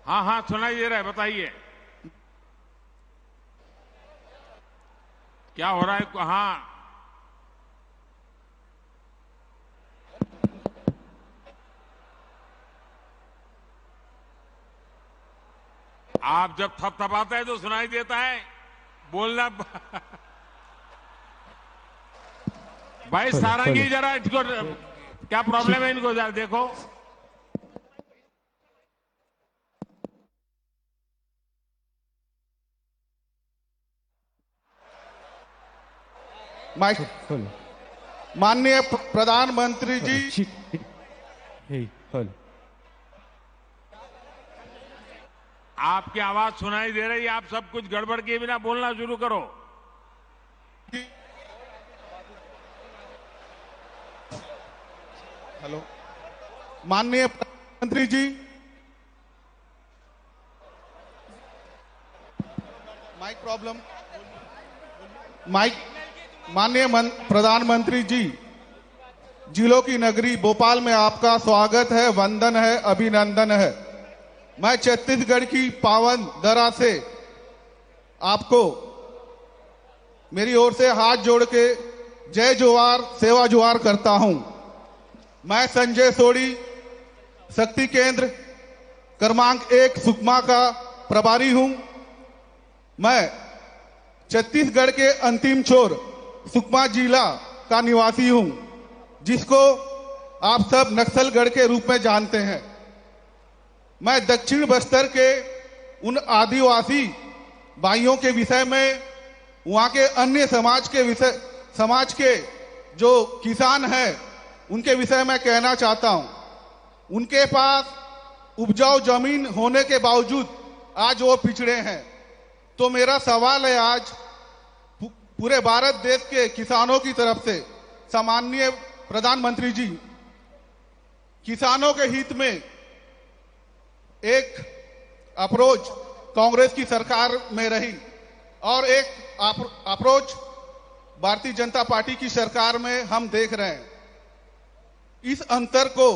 हाँ हाँ सुनाई दे रहा है, बताइए क्या हो रहा है। हाँ आप जब थपथपाते हैं तो सुनाई देता है, बोलना। भाई सारंगी जरा इसको क्या प्रॉब्लम है, इनको जरा देखो। माइक। माननीय प्रधानमंत्री जी, आपकी आवाज सुनाई दे रही है, आप सब कुछ गड़बड़ किए बिना बोलना शुरू करो। हेलो माननीय प्रधानमंत्री जी, माइक प्रॉब्लम। माइक। माननीय प्रधानमंत्री जी, जिलों की नगरी भोपाल में आपका स्वागत है, वंदन है, अभिनंदन है। मैं छत्तीसगढ़ की पावन धरा से आपको मेरी ओर से हाथ जोड़ के जय जोहार, सेवा जोहार करता हूं। मैं संजय सोडी, शक्ति केंद्र क्रमांक 1 सुकमा का प्रभारी हूं। मैं छत्तीसगढ़ के अंतिम छोर सुकमा जिला का निवासी हूं, जिसको आप सब नक्सलगढ़ के रूप में जानते हैं। मैं दक्षिण बस्तर के उन आदिवासी भाइयों के विषय में, वहां के अन्य समाज के जो किसान हैं, उनके विषय में कहना चाहता हूं। उनके पास उपजाऊ जमीन होने के बावजूद आज वो पिछड़े हैं। तो मेरा सवाल है आज पूरे भारत देश के किसानों की तरफ से, सम्माननीय प्रधानमंत्री जी, किसानों के हित में एक अप्रोच कांग्रेस की सरकार में रही और एक अप्रोच भारतीय जनता पार्टी की सरकार में हम देख रहे हैं। इस अंतर को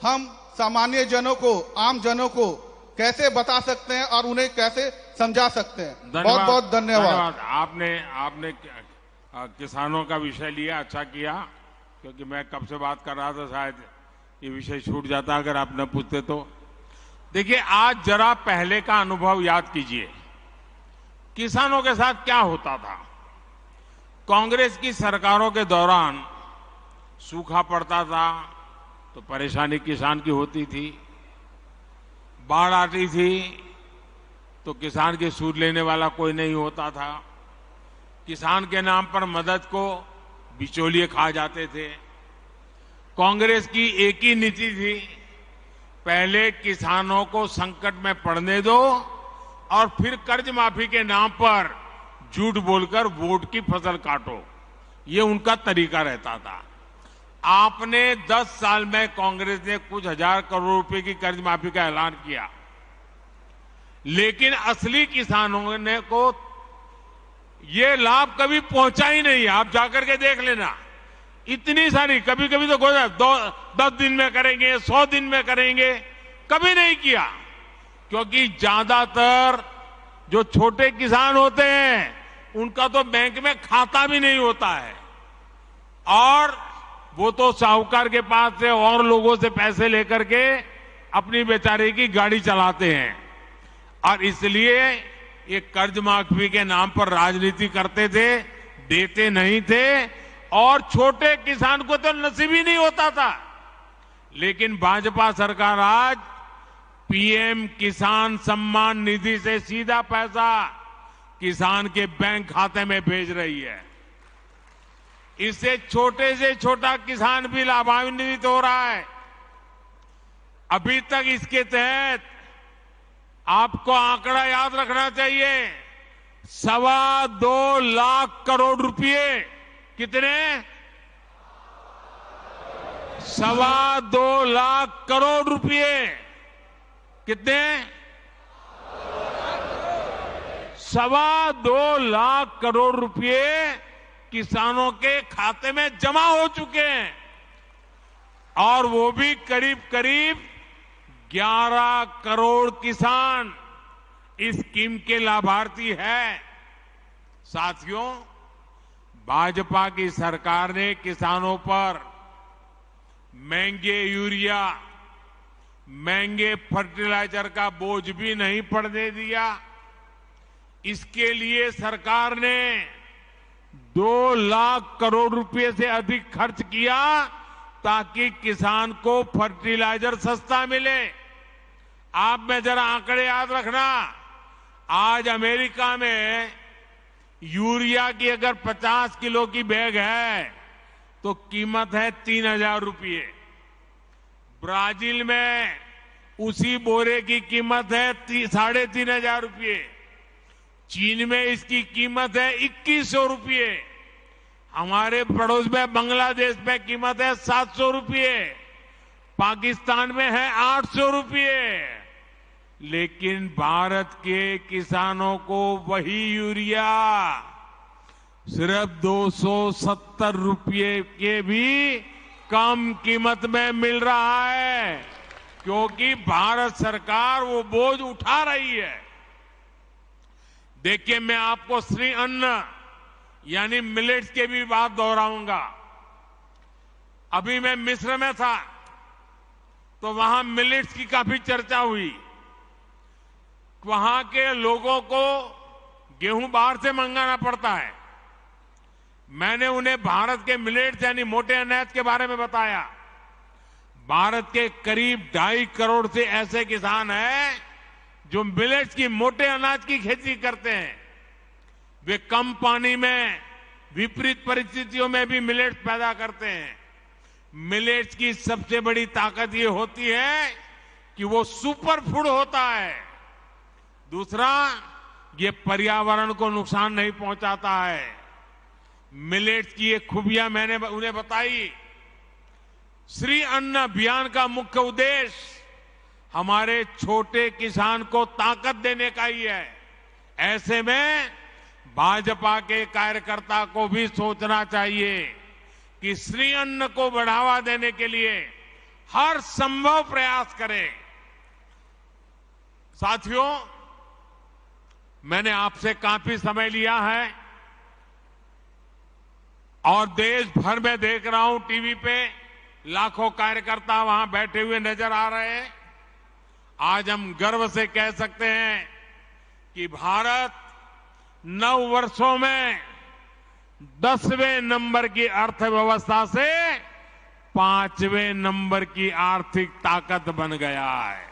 हम सामान्य जनों को, आम जनों को कैसे बता सकते हैं और उन्हें कैसे समझा सकते हैं? बहुत बहुत धन्यवाद। आपने किसानों का विषय लिया, अच्छा किया, क्योंकि मैं कब से बात कर रहा था, शायद ये विषय छूट जाता अगर आप न पूछते तो। देखिए, आज जरा पहले का अनुभव याद कीजिए। किसानों के साथ क्या होता था। कांग्रेस की सरकारों के दौरान सूखा पड़ता था तो परेशानी किसान की होती थी, बाढ़ आती थी तो किसान की सूद लेने वाला कोई नहीं होता था, किसान के नाम पर मदद को बिचौलिए खा जाते थे। कांग्रेस की एक ही नीति थी, पहले किसानों को संकट में पड़ने दो और फिर कर्ज माफी के नाम पर झूठ बोलकर वोट की फसल काटो। ये उनका तरीका रहता था। आपने 10 साल में कांग्रेस ने कुछ हजार करोड़ रुपए की कर्ज माफी का ऐलान किया, लेकिन असली किसानों ने को ये लाभ कभी पहुंचा ही नहीं। आप जाकर के देख लेना, इतनी सारी, कभी कभी तो 10 दिन में करेंगे, 100 दिन में करेंगे, कभी नहीं किया। क्योंकि ज्यादातर जो छोटे किसान होते हैं उनका तो बैंक में खाता भी नहीं होता है, और वो तो साहूकार के पास से और लोगों से पैसे लेकर के अपनी बेचारे की गाड़ी चलाते हैं। और इसलिए ये कर्ज माफी के नाम पर राजनीति करते थे, देते नहीं थे, और छोटे किसान को तो नसीब ही नहीं होता था। लेकिन भाजपा सरकार आज पीएम किसान सम्मान निधि से सीधा पैसा किसान के बैंक खाते में भेज रही है। इससे छोटे से छोटा किसान भी लाभान्वित हो रहा है। अभी तक इसके तहत आपको आंकड़ा याद रखना चाहिए, 2.25 लाख करोड़ रुपए। कितने? 2.25 लाख करोड़ रुपए। कितने? 2.25 लाख करोड़ रुपए किसानों के खाते में जमा हो चुके हैं, और वो भी करीब करीब 11 करोड़ किसान इस स्कीम के लाभार्थी है। साथियों, भाजपा की सरकार ने किसानों पर महंगे यूरिया, महंगे फर्टिलाइजर का बोझ भी नहीं पड़ने दिया। इसके लिए सरकार ने 2 लाख करोड़ रुपए से अधिक खर्च किया ताकि किसान को फर्टिलाइजर सस्ता मिले। आप में जरा आंकड़े याद रखना, आज अमेरिका में यूरिया की अगर 50 किलो की बैग है तो कीमत है 3,000 रुपये। ब्राजील में उसी बोरे की कीमत है 3,500 रुपये। चीन में इसकी कीमत है 2,100 रुपये। हमारे पड़ोस में बांग्लादेश में कीमत है 700 रुपये। पाकिस्तान में है 800 रुपये। लेकिन भारत के किसानों को वही यूरिया सिर्फ 270 रुपये के भी कम कीमत में मिल रहा है, क्योंकि भारत सरकार वो बोझ उठा रही है। देखिए, मैं आपको श्री अन्न यानी मिलेट्स के भी बात दोहराऊंगा। अभी मैं मिस्र में था तो वहां मिलेट्स की काफी चर्चा हुई। वहां के लोगों को गेहूं बाहर से मंगाना पड़ता है। मैंने उन्हें भारत के मिलेट्स यानी मोटे अनाज के बारे में बताया। भारत के करीब 2.5 करोड़ से ऐसे किसान हैं जो मिलेट्स की, मोटे अनाज की खेती करते हैं। वे कम पानी में विपरीत परिस्थितियों में भी मिलेट्स पैदा करते हैं। मिलेट्स की सबसे बड़ी ताकत ये होती है कि वो सुपर फूड होता है। दूसरा, ये पर्यावरण को नुकसान नहीं पहुंचाता है। मिलेट्स की ये खूबियां मैंने उन्हें बताई। श्री अन्न अभियान का मुख्य उद्देश्य हमारे छोटे किसान को ताकत देने का ही है। ऐसे में भाजपा के कार्यकर्ता को भी सोचना चाहिए कि श्री अन्न को बढ़ावा देने के लिए हर संभव प्रयास करें। साथियों, मैंने आपसे काफी समय लिया है और देश भर में देख रहा हूं, टीवी पे लाखों कार्यकर्ता वहां बैठे हुए नजर आ रहे हैं। आज हम गर्व से कह सकते हैं कि भारत 9 वर्षों में 10वें नंबर की अर्थव्यवस्था से 5वें नंबर की आर्थिक ताकत बन गया है।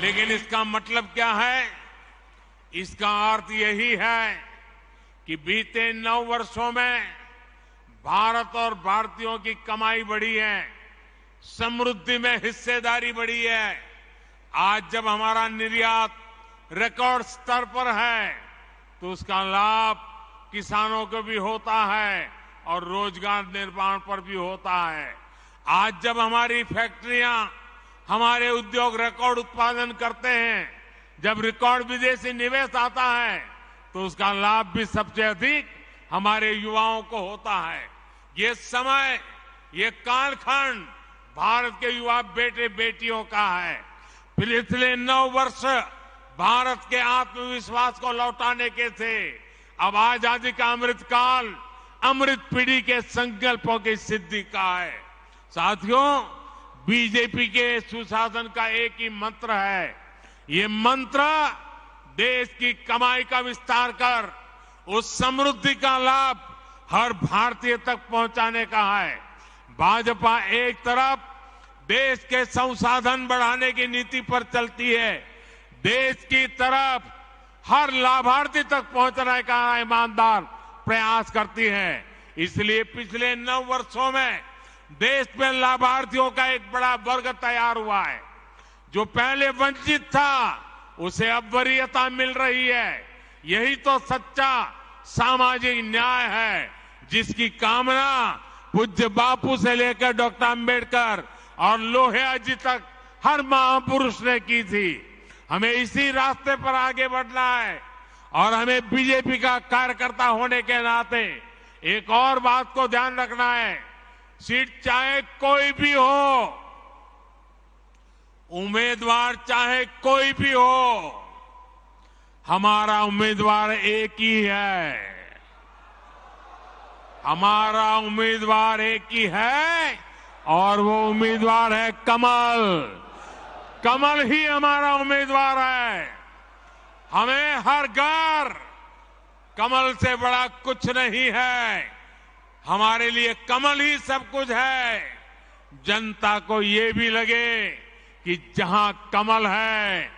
लेकिन इसका मतलब क्या है? इसका अर्थ यही है कि बीते 9 वर्षों में भारत और भारतीयों की कमाई बढ़ी है, समृद्धि में हिस्सेदारी बढ़ी है। आज जब हमारा निर्यात रिकॉर्ड स्तर पर है तो उसका लाभ किसानों को भी होता है और रोजगार निर्माण पर भी होता है। आज जब हमारी फैक्ट्रियां, हमारे उद्योग रिकॉर्ड उत्पादन करते हैं, जब रिकॉर्ड विदेशी निवेश आता है तो उसका लाभ भी सबसे अधिक हमारे युवाओं को होता है। ये समय, ये कालखंड भारत के युवा बेटे बेटियों का है। पिछले 9 वर्ष भारत के आत्मविश्वास को लौटाने के थे। अब आजादी का अमृत काल अमृत पीढ़ी के संकल्पों की सिद्धि का है। साथियों, बीजेपी के सुशासन का एक ही मंत्र है। ये मंत्र देश की कमाई का विस्तार कर उस समृद्धि का लाभ हर भारतीय तक पहुंचाने का है। भाजपा एक तरफ देश के संसाधन बढ़ाने की नीति पर चलती है, देश की तरफ हर लाभार्थी तक पहुंचने का ईमानदार प्रयास करती है। इसलिए पिछले 9 वर्षों में देश में लाभार्थियों का एक बड़ा वर्ग तैयार हुआ है। जो पहले वंचित था उसे अब वरीयता मिल रही है। यही तो सच्चा सामाजिक न्याय है, जिसकी कामना पूज्य बापू से लेकर डॉक्टर अंबेडकर और लोहिया जी तक हर महापुरुष ने की थी। हमें इसी रास्ते पर आगे बढ़ना है और हमें बीजेपी का कार्यकर्ता होने के नाते एक और बात को ध्यान रखना है। सीट चाहे कोई भी हो, उम्मीदवार चाहे कोई भी हो, हमारा उम्मीदवार एक ही है। हमारा उम्मीदवार एक ही है और वो उम्मीदवार है कमल। कमल ही हमारा उम्मीदवार है। हमें हर घर कमल से बड़ा कुछ नहीं है। हमारे लिए कमल ही सब कुछ है। जनता को ये भी लगे कि जहां कमल है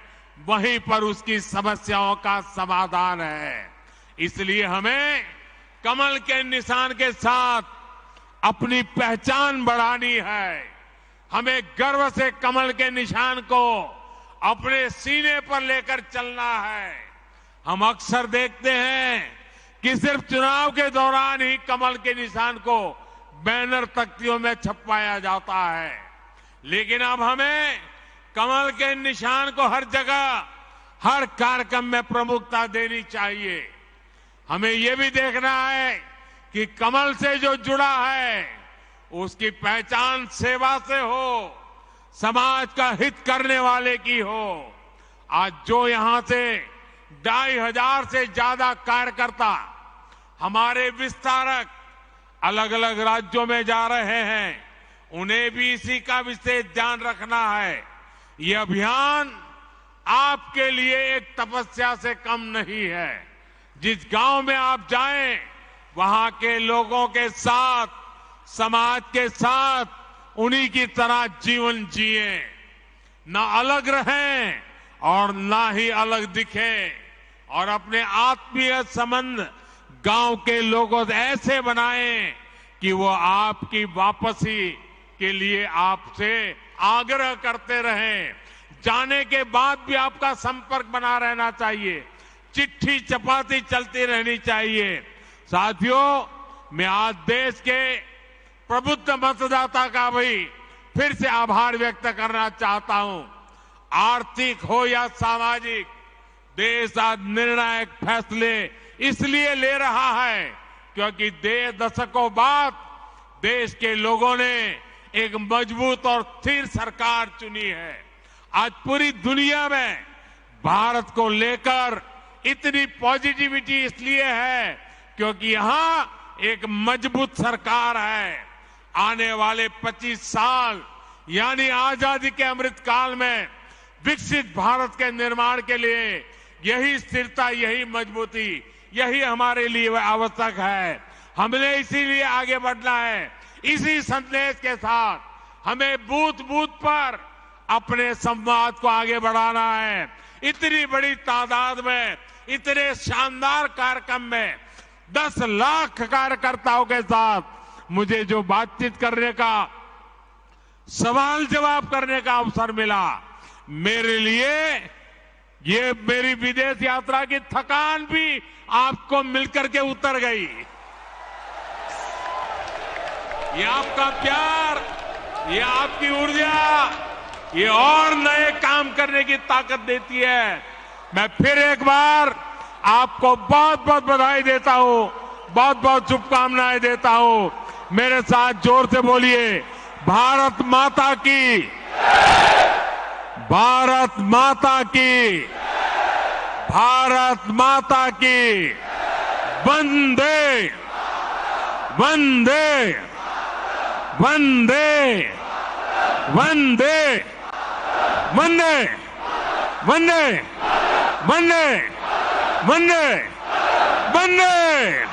वहीं पर उसकी समस्याओं का समाधान है। इसलिए हमें कमल के निशान के साथ अपनी पहचान बढ़ानी है। हमें गर्व से कमल के निशान को अपने सीने पर लेकर चलना है। हम अक्सर देखते हैं कि सिर्फ चुनाव के दौरान ही कमल के निशान को बैनर तख्तियों में छपवाया जाता है, लेकिन अब हमें कमल के निशान को हर जगह, हर कार्यक्रम में प्रमुखता देनी चाहिए। हमें यह भी देखना है कि कमल से जो जुड़ा है उसकी पहचान सेवा से हो, समाज का हित करने वाले की हो। आज जो यहां से 2,500 से ज्यादा कार्यकर्ता हमारे विस्तारक अलग अलग राज्यों में जा रहे हैं, उन्हें भी इसी का विशेष ध्यान रखना है। ये अभियान आपके लिए एक तपस्या से कम नहीं है। जिस गांव में आप जाएं, वहां के लोगों के साथ, समाज के साथ उन्हीं की तरह जीवन जिए, ना अलग रहें और ना ही अलग दिखें, और अपने आत्मीय संबंध गांव के लोगों से ऐसे बनाएं कि वो आपकी वापसी के लिए आपसे आग्रह करते रहें। जाने के बाद भी आपका संपर्क बना रहना चाहिए, चिट्ठी चपाती चलती रहनी चाहिए। साथियों, मैं आज देश के प्रबुद्ध मतदाता का भी फिर से आभार व्यक्त करना चाहता हूं। आर्थिक हो या सामाजिक, देश आज निर्णायक फैसले इसलिए ले रहा है क्योंकि 2 दशकों बाद देश के लोगों ने एक मजबूत और स्थिर सरकार चुनी है। आज पूरी दुनिया में भारत को लेकर इतनी पॉजिटिविटी इसलिए है क्योंकि यहां एक मजबूत सरकार है। आने वाले 25 साल यानी आजादी के अमृत काल में विकसित भारत के निर्माण के लिए यही स्थिरता, यही मजबूती, यही हमारे लिए आवश्यक है। हमने इसीलिए आगे बढ़ना है। इसी संदेश के साथ हमें बूथ बूथ पर अपने संवाद को आगे बढ़ाना है। इतनी बड़ी तादाद में, इतने शानदार कार्यक्रम में 10 लाख कार्यकर्ताओं के साथ मुझे जो बातचीत करने का, सवाल जवाब करने का अवसर मिला, मेरे लिए ये मेरी विदेश यात्रा की थकान भी आपको मिलकर के उतर गई। ये आपका प्यार, ये आपकी ऊर्जा, ये और नए काम करने की ताकत देती है। मैं फिर एक बार आपको बहुत बहुत बधाई देता हूं, बहुत बहुत शुभकामनाएं देता हूं। मेरे साथ जोर से बोलिए, भारत माता की, भारत माता की, भारत माता की, वंदे वंदे वंदे वंदे वंदे वंदे वंदे वंदे वंदे